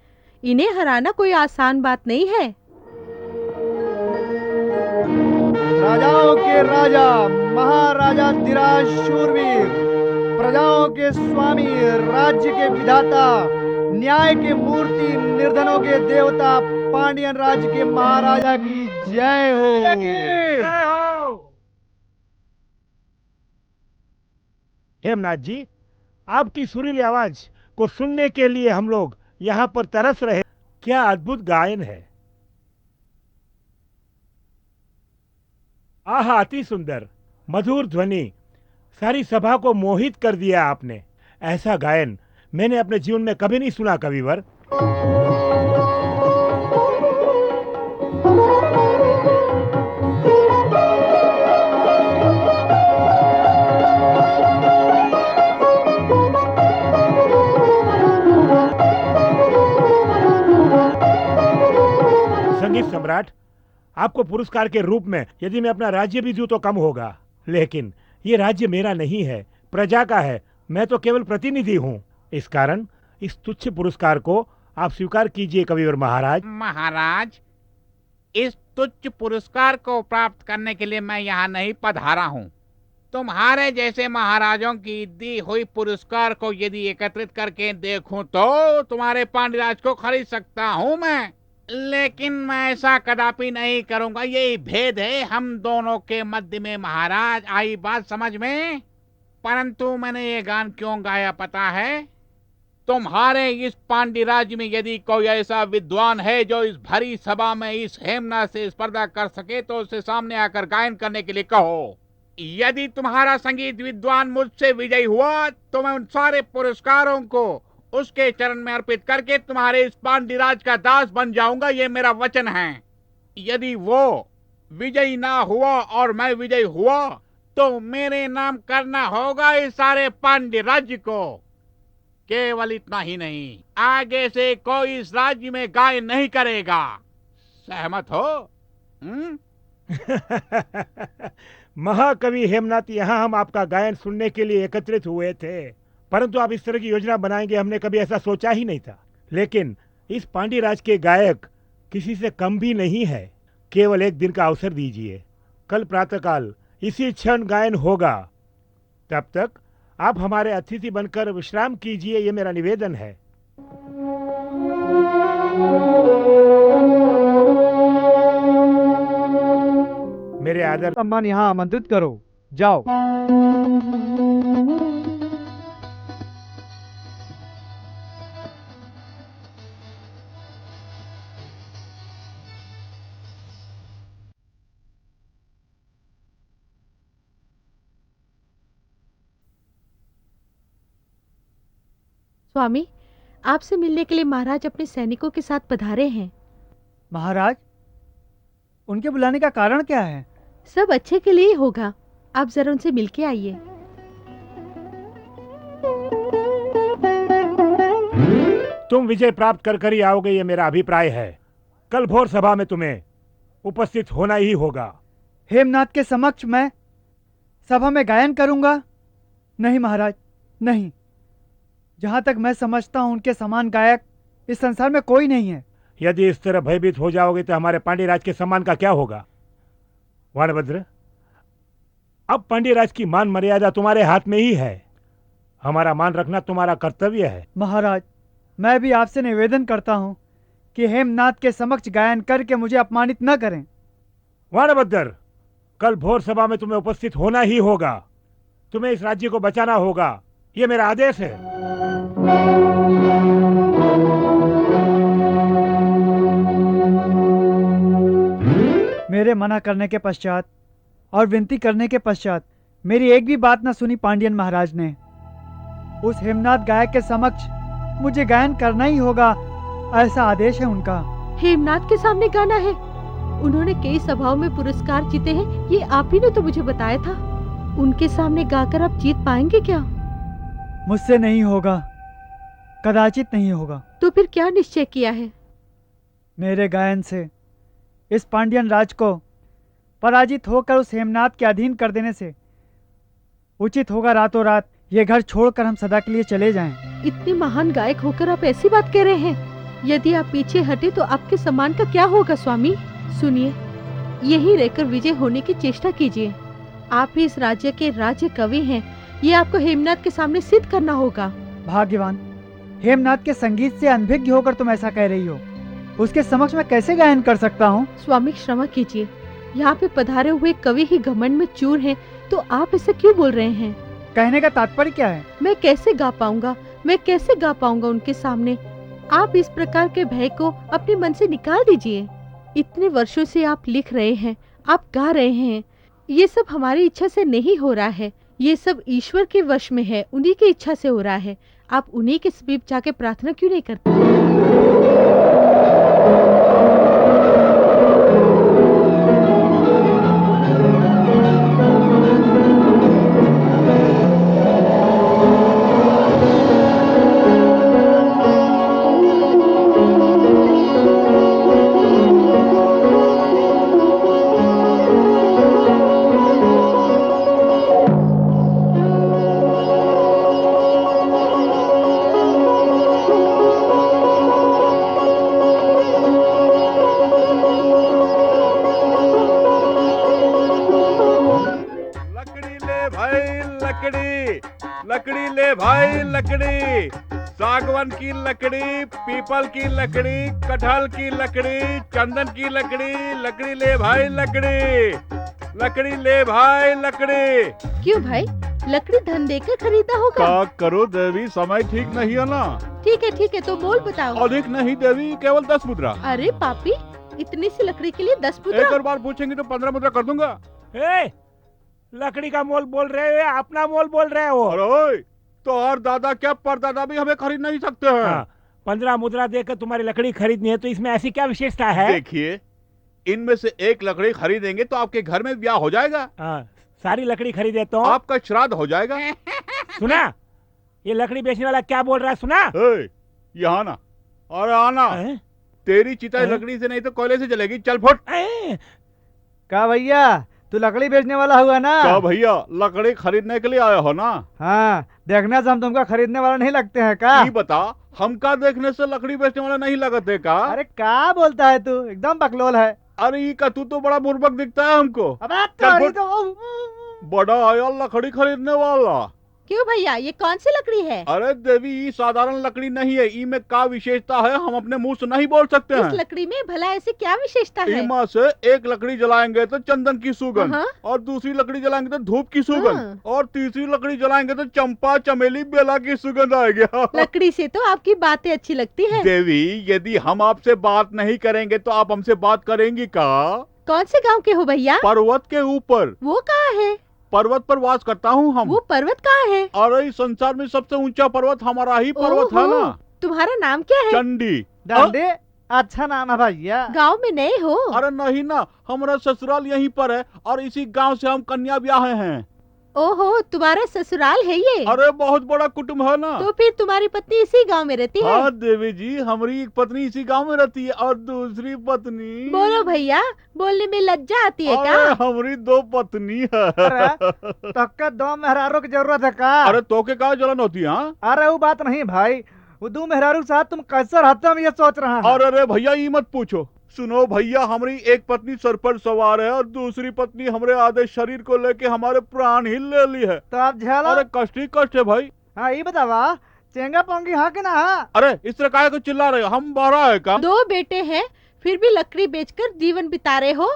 इन्हें हराना कोई आसान बात नहीं है। राजाओं के राजा, महाराजा धीराज शूरवीर, प्रजाओं के स्वामी, राज्य के विधाता, न्याय के मूर्ति, निर्धनों के देवता, पांड्यन राज्य के महाराजा की जय हो। हेमनाथ जी, आपकी सुरीली आवाज को सुनने के लिए हम लोग यहाँ पर तरस रहे। क्या अद्भुत गायन है। आहा, अति सुंदर, मधुर ध्वनि, सारी सभा को मोहित कर दिया आपने। ऐसा गायन मैंने अपने जीवन में कभी नहीं सुना कविवर। संगीत सम्राट, आपको पुरस्कार के रूप में यदि मैं अपना राज्य भी दूं तो कम होगा, लेकिन ये राज्य मेरा नहीं है, प्रजा का है। मैं तो केवल प्रतिनिधि हूँ। इस कारण इस तुच्छ पुरस्कार को आप स्वीकार कीजिए कविवर महाराज। महाराज, इस तुच्छ पुरस्कार को प्राप्त करने के लिए मैं यहाँ नहीं पधारा हूँ। तुम्हारे जैसे महाराजों की दी हुई पुरस्कार को यदि एकत्रित करके देखूं तो तुम्हारे पांड्यराज को खरीद सकता हूँ मैं, लेकिन मैं ऐसा कदापि नहीं करूंगा। यही भेद है हम दोनों के मध्य में महाराज। आई बात समझ में? परंतु मैंने ये गान क्यों गाया पता है? तुम्हारे इस पांड्य राज्य में यदि कोई ऐसा विद्वान है जो इस भरी सभा में इस हेमनाथ से स्पर्धा कर सके तो उसे सामने आकर गायन करने के लिए कहो। यदि तुम्हारा संगीत विद्वान मुझसे विजयी हुआ तो मैं उन सारे पुरस्कारों को उसके चरण में अर्पित करके तुम्हारे इस पांड्य राज का दास बन जाऊंगा। ये मेरा वचन है। यदि वो विजयी ना हुआ और मैं विजयी हुआ तो मेरे नाम करना होगा इस सारे पांड्य राज्य को। केवल इतना ही नहीं, आगे से कोई इस राज्य में गायन नहीं करेगा। सहमत हो? महाकवि हेमनाथ, यहाँ हम आपका गायन सुनने के लिए एकत्रित हुए थे, परंतु आप इस तरह की योजना बनाएंगे हमने कभी ऐसा सोचा ही नहीं था। लेकिन इस पांड्य राज के गायक किसी से कम भी नहीं है। केवल एक दिन का अवसर दीजिए, कल प्रातःकाल इसी क्षण गायन होगा। तब तक आप हमारे अतिथि बनकर विश्राम कीजिए, ये मेरा निवेदन है। मेरे आदर सम्मान यहाँ आमंत्रित करो। जाओ। स्वामी, आपसे मिलने के लिए महाराज अपने सैनिकों के साथ पधारे हैं। महाराज, उनके बुलाने का कारण क्या है? सब अच्छे के लिए ही होगा। आप जरा उनसे मिलके आइए। तुम विजय प्राप्त कर कर ही आओगे, ये मेरा अभिप्राय है। कल भोर सभा में तुम्हें उपस्थित होना ही होगा। हेमनाथ के समक्ष मैं सभा में गायन करूंगा? नहीं महाराज, नहीं। जहां तक मैं समझता हूं उनके समान गायक इस संसार में कोई नहीं है। यदि इस तरह भयभीत हो जाओगे तो हमारे पांड्यराज के सम्मान का क्या होगा? वाणभद्र, अब पांड्यराज की मान मर्यादा तुम्हारे हाथ में ही है। हमारा मान रखना तुम्हारा कर्तव्य है। महाराज, मैं भी आपसे निवेदन करता हूं कि हेमनाथ के समक्ष गायन करके मुझे अपमानित न करें। वाणभद्र, कल भोर सभा में तुम्हें उपस्थित होना ही होगा। तुम्हें इस राज्य को बचाना होगा, ये मेरा आदेश है। मेरे मना करने के पश्चात और विनती करने के पश्चात मेरी एक भी बात न सुनी पांडियन महाराज ने। उस हेमनाथ गायक के समक्ष मुझे गायन करना ही होगा, ऐसा आदेश है उनका। हेमनाथ के सामने गाना है? उन्होंने कई सभाओं में पुरस्कार जीते हैं, ये आप ही ने तो मुझे बताया था। उनके सामने गाकर आप जीत पाएंगे क्या? मुझसे नहीं होगा, कदाचित नहीं होगा। तो फिर क्या निश्चय किया है? मेरे गायन से इस पांड्यन राज को पराजित होकर उस हेमनाथ के अधीन कर देने से उचित होगा रातों रात ये घर छोड़कर हम सदा के लिए चले जाएं। इतने महान गायक होकर आप ऐसी बात कह रहे हैं? यदि आप पीछे हटे तो आपके सम्मान का क्या होगा स्वामी? सुनिए, यहीं रहकर विजय होने की चेष्टा कीजिए। आप ही इस राज्य के राज्य कवि हैं, ये आपको हेमनाथ के सामने सिद्ध करना होगा। भाग्यवान, हेमनाथ के संगीत से अनभिज्ञ होकर तुम ऐसा कह रही हो। उसके समक्ष मैं कैसे गायन कर सकता हूँ? स्वामी क्षमा कीजिए, यहाँ पे पधारे हुए कवि ही घमंड में चूर हैं, तो आप ऐसे क्यों बोल रहे हैं? कहने का तात्पर्य क्या है? मैं कैसे गा पाऊंगा उनके सामने? आप इस प्रकार के भय को अपने मन से निकाल दीजिए। इतने वर्षों से आप लिख रहे हैं, आप गा रहे हैं, ये सब हमारी इच्छा से नहीं हो रहा है। ये सब ईश्वर के वश में है, उन्हीं की इच्छा से हो रहा है। आप उन्हीं के समीप जाके प्रार्थना क्यों नहीं करते? लकड़ी ले भाई लकड़ी, लकड़ी ले भाई लकड़ी, सागवान की लकड़ी, पीपल की लकड़ी, कटहल की लकड़ी, चंदन की लकड़ी, लकड़ी ले भाई लकड़ी, लकड़ी ले भाई लकड़ी। क्यों भाई, लकड़ी धन देकर खरीदा होगा? क्या करो देवी, समय ठीक नहीं है ना। ठीक है तो मोल बताओ। अधिक नहीं देवी, केवल 10 मुद्रा। अरे पापी, इतनी सी लकड़ी के लिए 10 एक मुद्रा? और बार पूछेंगे तो 15 मुद्रा कर दूंगा। ए, लकड़ी का मोल बोल रहे हो या अपना मोल बोल रहे हो? अरे ओए, तो और दादा क्या परदादा भी हमें खरीद नहीं सकते हैं। हाँ, 15 मुद्रा देकर तुम्हारी लकड़ी खरीदनी है तो इसमें ऐसी क्या विशेषता है? देखिए, इनमें से एक लकड़ी खरीदेंगे तो आपके घर में ब्याह हो जाएगा। हाँ, सारी लकड़ी खरीदे तो आपका श्राद्ध हो जाएगा। सुना, ये लकड़ी बेचने वाला क्या बोल रहा है? सुना? ए, यहाँ ना, अरे आना। हैं? तेरी चिता हैं? लकड़ी से नहीं तो कोयले से जलेगी। चल फुट। हैं? का भैया, तू लकड़ी बेचने वाला हुआ ना? क्या भैया, लकड़ी खरीदने के लिए आया हो ना? हाँ, देखने से हम तुमको खरीदने वाला नहीं लगते हैं का? ये बता, हम का देखने से लकड़ी बेचने वाला नहीं लगते का? अरे का बोलता है तू, एकदम बकलोल है। अरे ये का तू तो बड़ा बुर्बक दिखता है हमको। अबे चल तोरी फुट। तो बड़ा आया लकड़ी खरीदने वाला। क्यों भैया, ये कौन सी लकड़ी है? अरे देवी, ये साधारण लकड़ी नहीं है। ई में का विशेषता है हम अपने मुंह से नहीं बोल सकते इस हैं। लकड़ी में भला ऐसी क्या विशेषता है? इमा से एक लकड़ी जलाएंगे तो चंदन की सुगंध, हाँ। और दूसरी लकड़ी जलाएंगे तो धूप की सुगंध, हाँ। और तीसरी लकड़ी जलाएंगे तो चंपा चमेली बेला की सुगंध आएगी। लकड़ी से तो आपकी बातें अच्छी लगती हैं। देवी, यदि हम आपसे बात नहीं करेंगे तो आप हमसे बात करेंगी का? कौन से गांव के हो भैया? पर्वत के ऊपर, वो कहाँ है? पर्वत पर वास करता हूँ हम। वो पर्वत कहाँ है? अरे इस संसार में सबसे ऊंचा पर्वत हमारा ही पर्वत है ओहो, ना, तुम्हारा नाम क्या है? चंडी। डांडे, अच्छा नाम है भैया। गांव में नए हो? अरे नहीं ना, हमारा ससुराल यहीं पर है और इसी गांव से हम कन्या ब्याहे हैं। ओहो, तुम्हारा ससुराल है ये? अरे बहुत बड़ा कुटुंब है ना। तो फिर तुम्हारी पत्नी इसी गांव में रहती है? हाँ देवी जी, हमारी एक पत्नी इसी गांव में रहती है और दूसरी पत्नी। बोलो भैया, बोलने में लज्जा आती है अरे क्या? हमारी 2 पत्नी है। तक्का 2 मेहरारू की जरूरत है का? अरे तो के का जलन होती है? हाँ? अरे वो बात नहीं भाई, वो 2 मेहरारू के साथ तुम कैसे रहते हम ये सोच रहे हैं। अरे भैया, ये मत पूछो। सुनो भैया, हमारी एक पत्नी सर पर सवार है और दूसरी पत्नी हमारे आधे शरीर को लेके हमारे प्राण ही ले ली है। तो आप झेलो। अरे कष्ट ही कष्ट है भाई। हाँ ये बतावा, चेंगा पोंगी हाँ कि ना? हाँ? अरे इस तरह काहे को चिल्ला रहे हो? हम बारह है का? 2 बेटे हैं, फिर भी लकड़ी बेचकर जीवन बिता रहे हो?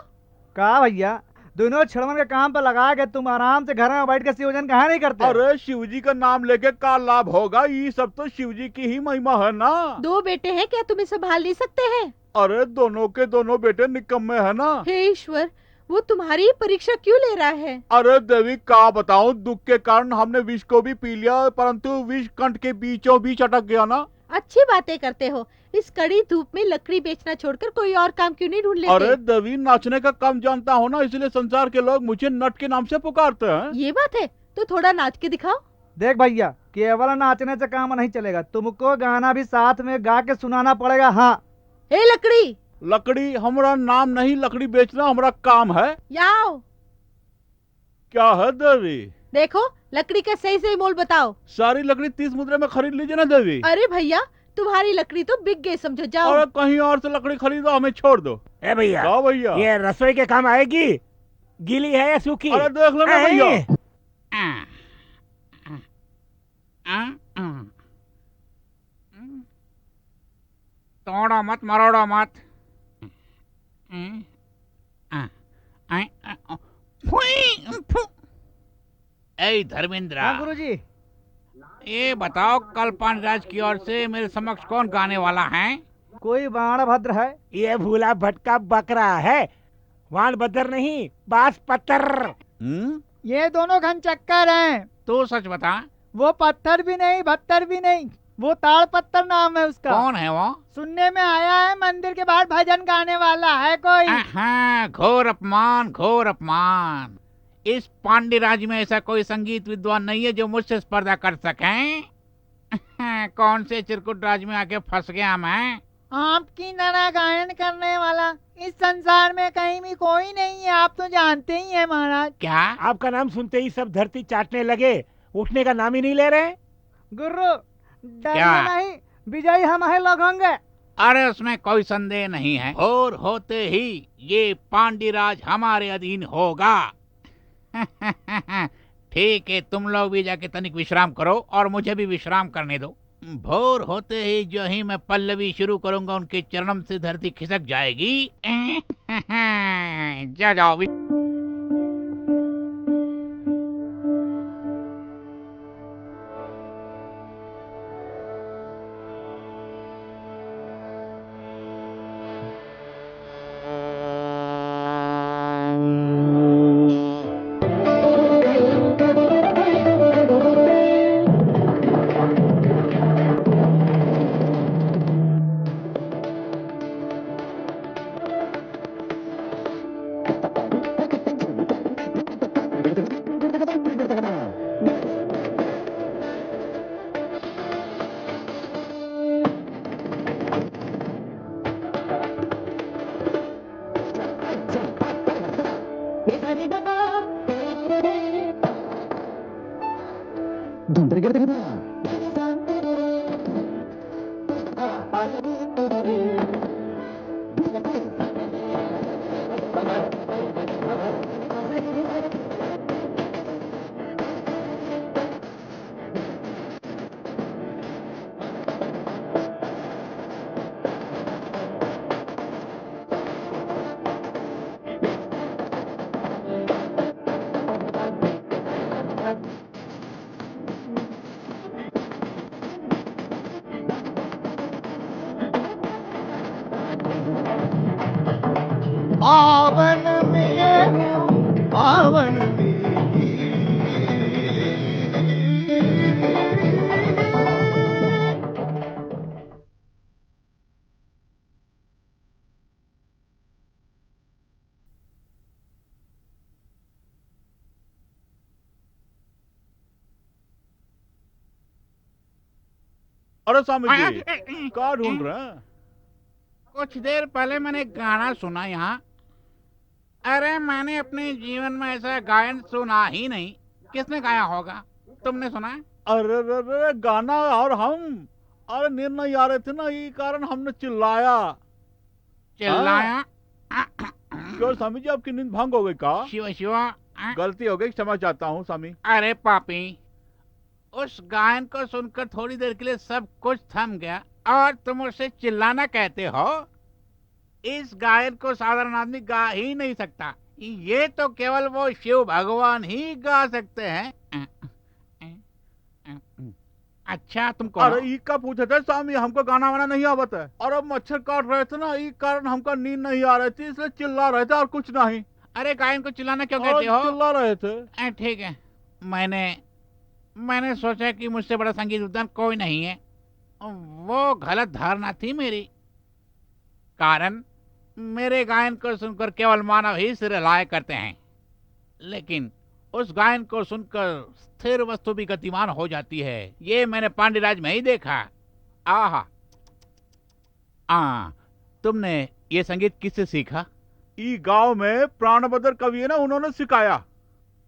का भैया, दोनों छड़वन के काम पर लगा के तुम आराम से घर में बैठ के शिवजन कहा नहीं करते? अरे शिव जी का नाम लेके का लाभ होगा? ये सब तो शिव जी की ही महिमा है ना। 2 बेटे हैं, क्या तुम्हें संभाल नहीं सकते हैं? अरे दोनों के दोनों बेटे निकम्मे है ना। हे ईश्वर, वो तुम्हारी ही परीक्षा क्यों ले रहा है? अरे देवी, का बताऊं, दुख के कारण हमने विष को भी पी लिया, परंतु विष कंठ के बीचों बीच अटक गया ना। अच्छी बातें करते हो। इस कड़ी धूप में लकड़ी बेचना छोड़कर कोई और काम क्यों नहीं ढूंढ अरे लेते? देवी, नाचने का काम जानता हो ना, इसलिए संसार के लोग मुझे नट के नाम से पुकारते हैं। ये बात है, तो थोड़ा नाच के दिखाओ। देख भैया, केवल नाचने से काम नहीं चलेगा, तुमको गाना भी साथ में गा के सुनाना पड़ेगा। हाँ। हे लकड़ी, लकड़ी हमारा नाम नहीं, लकड़ी बेचना हमारा काम है। आओ। क्या है देवी? देखो, लकड़ी का सही सही मोल बताओ। सारी लकड़ी 30 मुद्रा में खरीद लीजिए ना देवी। अरे भैया, तुम्हारी लकड़ी तो बिक गई समझो, जाओ। अरे कहीं और से लकड़ी खरीदो, हमें छोड़ दो। ए भैया, क्या भैया? ये रसोई के काम आएगी? गीली है या सूखी? अरे देख लो ना भैया। तोड़ो मत, मरोड़ो मत। ए धर्मेंद्र, हाँ गुरुजी। ये बताओ, कल पांडराज की ओर से मेरे समक्ष कौन गाने वाला है? कोई बाणभद्र है? ये भूला भटका बकरा है, वाण बदर नहीं, बास पत्थर। ये दोनों घनचक्कर हैं। तू सच बता, वो पत्थर भी नहीं, भत्तर भी नहीं, वो ताड़ पत्थर नाम है उसका। कौन है वो? सुनने में आया है मंदिर के बाहर भजन गाने वाला है कोई। हाँ, घोर अपमान, घोर अपमान। इस पांडे राज्य में ऐसा कोई संगीत विद्वान नहीं है जो मुझसे स्पर्धा कर सके। कौन से चिरकुट राज्य में आके फंस गया मैं। आपकी तरह गायन करने वाला इस संसार में कहीं भी कोई नहीं है, आप तो जानते ही हैं महाराज। क्या? आपका नाम सुनते ही सब धरती चाटने लगे, उठने का नाम ही नहीं ले रहे। गुरु क्या? डरना नहीं, विजयी हम ही लोग होंगे। अरे उसमें कोई संदेह नहीं है, और होते ही ये पांड्यराज हमारे अधीन होगा। ठीक है, तुम लोग भी जाके तनिक विश्राम करो और मुझे भी विश्राम करने दो। भोर होते ही जो ही मैं पल्लवी शुरू करूंगा उनके चरणम से धरती खिसक जाएगी। जाओ। पावन में पावन में अरे स्वामी जी, क्या ढूंढ रहे हैं? कुछ देर पहले मैंने एक गाना सुना यहाँ। अरे मैंने अपने जीवन में ऐसा गायन सुना ही नहीं। किसने गाया होगा? तुमने सुना है? अरे गाना, और हम अरे नींद नहीं आ रहे थे ना, ये कारण हमने चिल्लाया। चिल्लाया? क्यों स्वामी जी, आपकी नींद भंग हो गई का? शिवा शिवा। गलती हो गई, क्षमा चाहता हूँ स्वामी। अरे पापी, उस गायन को सुनकर थोड़ी देर के लिए सब कुछ थम गया और तुम उसे चिल्लाना कहते हो? इस गायन को साधारण आदमी गा ही नहीं सकता। ये तो केवल वो शिव भगवान ही गा सकते हैं। अच्छा, तुम कौन? अरे ई का पूछे थे स्वामी, हमको गाना वाना नहीं आवत है, और अब मच्छर काट रहे थे ना, ई कारण हमका नींद नहीं आ रही थी, इसलिए चिल्ला रहे थे और कुछ नहीं। अरे गायन को चिल्लाना क्यों और कहते हो? चिल्ला रहे थे। ठीक है, मैंने सोचा कि मुझसे बड़ा संगीत विद्वान कोई नहीं है। वो गलत धारणा थी मेरी। कारण मेरे गायन को सुनकर केवल मानव ही सिर हिलाए करते हैं, लेकिन उस गायन को सुनकर स्थिर वस्तु भी गतिमान हो जाती है। ये मैंने पांड्यराज में ही देखा। आहा। तुमने ये संगीत किससे सीखा? ई गांव में प्राणभद्र कवि है ना, उन्होंने सिखाया।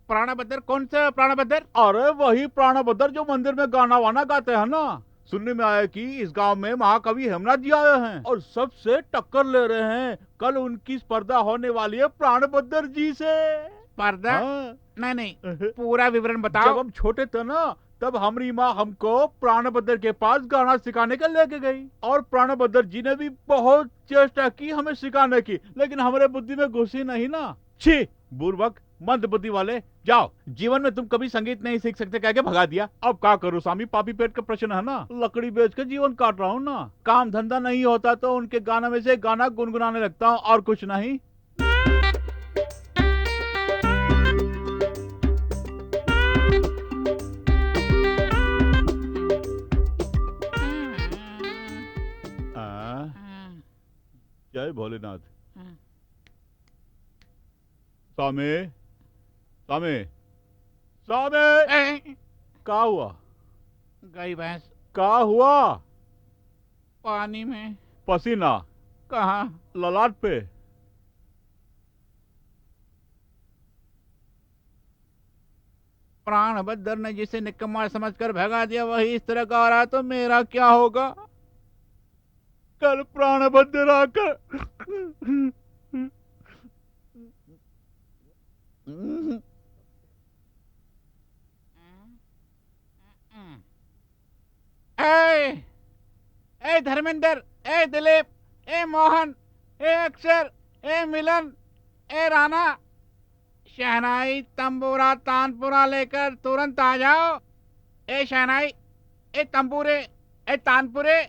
प्राणभद्र? कौन सा प्राणभद्र? अरे वही प्राणभद्र जो मंदिर में गाना वाना गाते हैं ना। सुनने में आया कि इस गांव में महाकवि हेमनाथ जी आए हैं और सबसे टक्कर ले रहे हैं। कल उनकी स्पर्धा होने वाली है प्राणभद्र जी से। स्पर्धा? हाँ। नहीं, पूरा विवरण बताओ। जब हम छोटे थे ना, तब हमारी माँ हमको प्राणभद्र के पास गाना सिखाने के लेके गई, और प्राणभद्र जी ने भी बहुत चेष्टा की हमें सिखाने की, लेकिन हमारे बुद्धि में घुसी नहीं ना। छी, बुर्बक, मंद बुद्धि वाले। जाओ, जीवन में तुम कभी संगीत नहीं सीख सकते कह के भगा दिया। अब क्या करूं स्वामी, पापी पेट का प्रश्न है ना, लकड़ी बेच के जीवन काट रहा हूँ ना। काम धंधा नहीं होता तो उनके गाना में से गाना गुनगुनाने लगता हूँ और कुछ नहीं। जय भोलेनाथ। हाँ। स्वामी, स्वामी, स्वामी, ए, क्या हुआ? गई भैंस क्या हुआ? पानी में। पसीना कहाँ? ललाट पे। प्राणभद्र ने जिसे निकम्मा समझकर भगा दिया वही इस तरह का हो रहा तो मेरा क्या होगा? कल प्राणभद्र आकर ए, ए धर्मेंद्र, ए दिलीप, ए मोहन, ए अक्षर, ए मिलन, ए राणा, शहनाई तंबूरा तानपुरा लेकर तुरंत आ जाओ। ए शहनाई, ए तंबूरे, ए तानपुरे।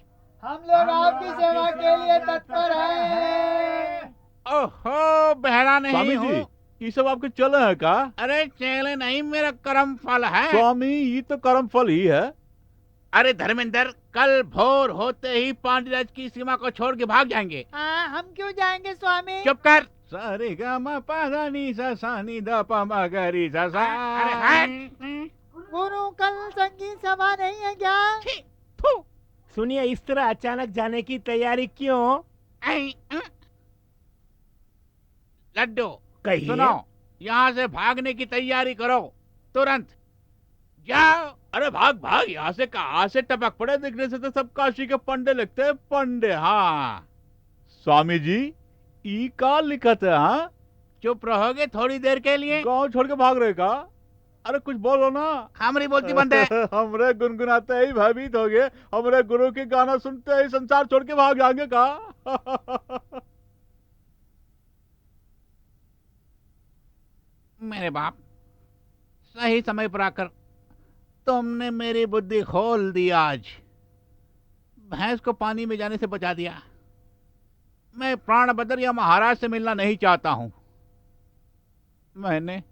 हम लोग आपकी सेवा के लिए तत्पर हैं। ओहो, बहरा स्वामी नहीं जी, हूँ। ये सब आपके चले हैं का? अरे चेले नहीं, मेरा कर्म फल है। स्वामी, ये तो कर्म फल ही है। अरे धर्मेंद्र, कल भोर होते ही पांड्यराज की सीमा को छोड़ के भाग जाएंगे। हम क्यों जाएंगे स्वामी? चुप कर। सारे गा मा पा धा नी सा सा नी धा पा मा गा री सा सा। अरे हट। गुरु, कल संगीत सभा नहीं है क्या? छी, थू। सुनिए, इस तरह अचानक जाने की तैयारी क्यों? लड्डू, कहिए। सुनो, यहाँ से भागने की तैयारी करो तुरंत। जाओ। अरे भाग भाग, यहाँ से कहाँ से टपक पड़े? दिखने से तो सब काशी के पंडे लगते हैं। पंडे, हाँ। स्वामी जी, ई का लिखत है? हाँ, चुप रहोगे थोड़ी देर के लिए? गांव छोड़ के भाग रहे का? अरे कुछ बोलो ना। हमारी बोलती बंद है। हमरे गुनगुनाते ही भयभीत हो गए। हमरे गुरु के गाना सुनते ही संसार छोड़ के भाग जाएंगे का? मेरे बाप, सही समय पर आकर तुमने मेरी बुद्धि खोल दी। आज भैंस को पानी में जाने से बचा दिया। मैं प्राणभद्र या महाराज से मिलना नहीं चाहता हूं। मैंने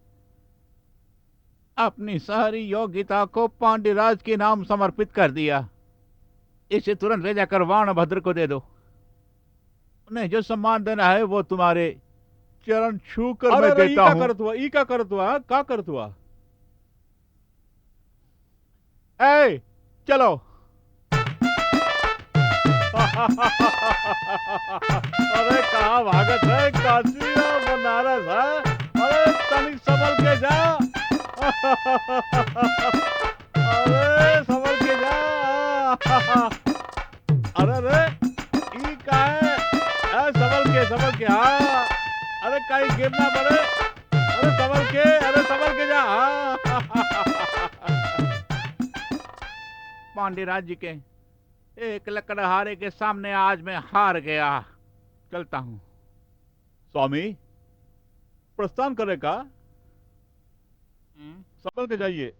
अपनी सारी योग्यता को पांड्यराज के नाम समर्पित कर दिया। इसे तुरंत ले जाकर वाणभद्र को दे दो। उन्हें जो सम्मान देना है वो तुम्हारे चरण छू कर मैं देता हूँ। ई का करत हुआ, का करत हुआ? ए, चलो। अरे कहाँ भागत है? काशी और बनारस है। अरे तनिक संभल के जा। अरे संभल के जा। अरे रे, ई का है? संभल के, हाँ। अरे कहीं गिरना पड़े। अरे संभल के जा। पांड्यराज जी के एक लकड़हारे के सामने आज मैं हार गया। चलता हूँ। स्वामी, प्रस्थान करेगा? संभल के जाइए,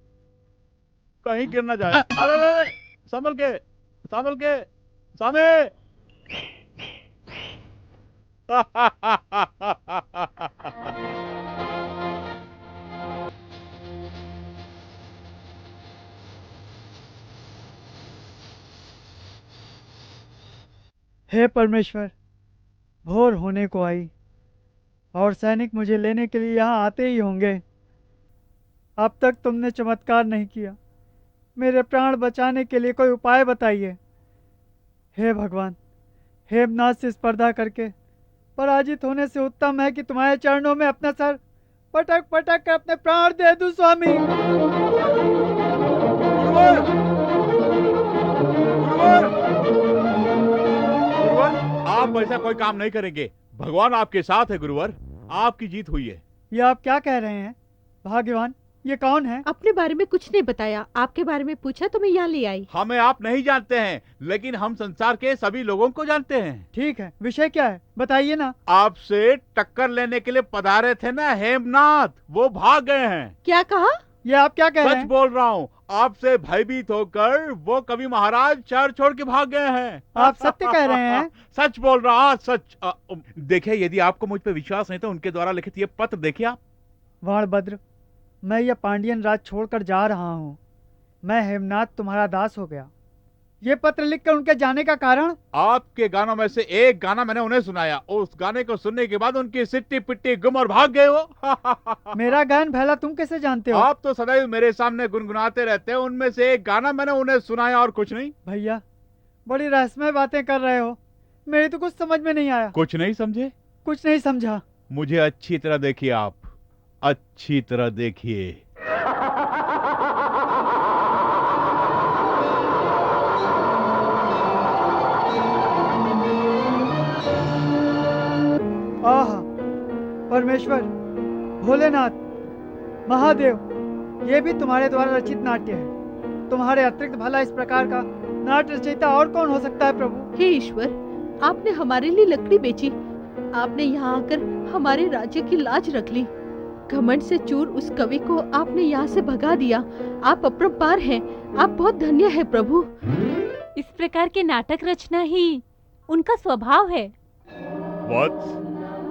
कहीं गिर ना जाए। अरे संभल के, स्वामी। हे परमेश्वर, भोर होने को आई और सैनिक मुझे लेने के लिए यहाँ आते ही होंगे। अब तक तुमने चमत्कार नहीं किया। मेरे प्राण बचाने के लिए कोई उपाय बताइए। हे भगवान, हेमनाथ से स्पर्धा करके पराजित होने से उत्तम है कि तुम्हारे चरणों में अपना सर पटक पटक कर अपने प्राण दे दूं स्वामी। आप ऐसा कोई काम नहीं करेंगे। भगवान आपके साथ है गुरुवर। आपकी जीत हुई है। ये आप क्या कह रहे हैं? भाग्यवान, ये कौन है? अपने बारे में कुछ नहीं बताया। आपके बारे में पूछा तो मैं यहाँ ले आई। हमें आप नहीं जानते हैं, लेकिन हम संसार के सभी लोगों को जानते हैं। ठीक है, विषय क्या है बताइए ना। आपसे टक्कर लेने के लिए पधारे थे ना हेमनाथ, वो भाग गए हैं। क्या कहा? ये आप क्या कह रहे सच हैं? बोल रहा हूँ। आपसे भयभीत होकर वो कवि महाराज शहर छोड़ के भाग गए हैं। आप सत्य कह रहे हैं? सच बोल रहा, सच। देखिए, यदि आपको मुझ पर विश्वास नहीं तो उनके द्वारा लिखित ये पत्र देखिए आप। वाणभद्र, मैं यह पांडियन राज छोड़कर जा रहा हूँ। मैं हेमनाथ तुम्हारा दास हो गया। ये पत्र लिखकर उनके जाने का कारण? आपके गानों में से एक गाना मैंने उन्हें सुनाया, उस गाने को सुनने के बाद उनकी सिट्टी पिट्टी गुम और भाग गए वो। मेरा गायन भैला तुम कैसे जानते हो? आप तो सदैव मेरे सामने गुनगुनाते रहते हैं, उनमें से एक गाना मैंने उन्हें सुनाया और कुछ नहीं। भैया बड़ी रहस्यमय बातें कर रहे हो, मेरी तो कुछ समझ में नहीं आया। कुछ नहीं समझे? कुछ नहीं समझा। मुझे अच्छी तरह देखिए, आप अच्छी तरह देखिए। आह, परमेश्वर, भोलेनाथ, महादेव, ये भी तुम्हारे द्वारा रचित नाट्य है। तुम्हारे अतिरिक्त भला इस प्रकार का नाट्य रचयिता और कौन हो सकता है प्रभु? हे ईश्वर, आपने हमारे लिए लकड़ी बेची, आपने यहाँ आकर हमारे राज्य की लाज रख ली। घमंड से चूर उस कवि को आपने यहाँ से भगा दिया। आप अपरंपार हैं, आप बहुत धन्य है प्रभु। इस प्रकार के नाटक रचना ही उनका स्वभाव है। वत्स,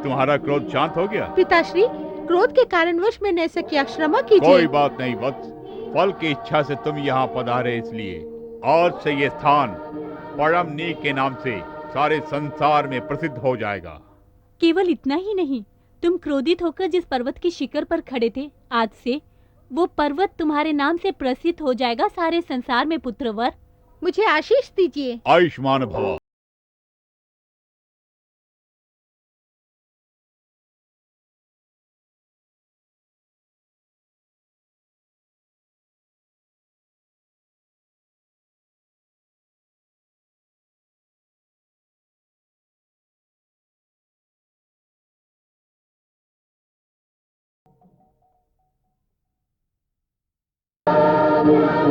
तुम्हारा क्रोध शांत हो गया? पिताश्री, क्रोध के कारणवश मैं न सकिया, क्षमा कीजिए। कोई बात नहीं वत्स, फल की इच्छा से तुम यहाँ पधारे, इसलिए आज से ये स्थान परम नी के नाम से सारे संसार में प्रसिद्ध हो जाएगा। केवल इतना ही नहीं, तुम क्रोधित होकर जिस पर्वत की शिखर पर खड़े थे, आज से वो पर्वत तुम्हारे नाम से प्रसिद्ध हो जाएगा सारे संसार में पुत्रवर। मुझे आशीष दीजिए। आयुष्मान भव। Thank you.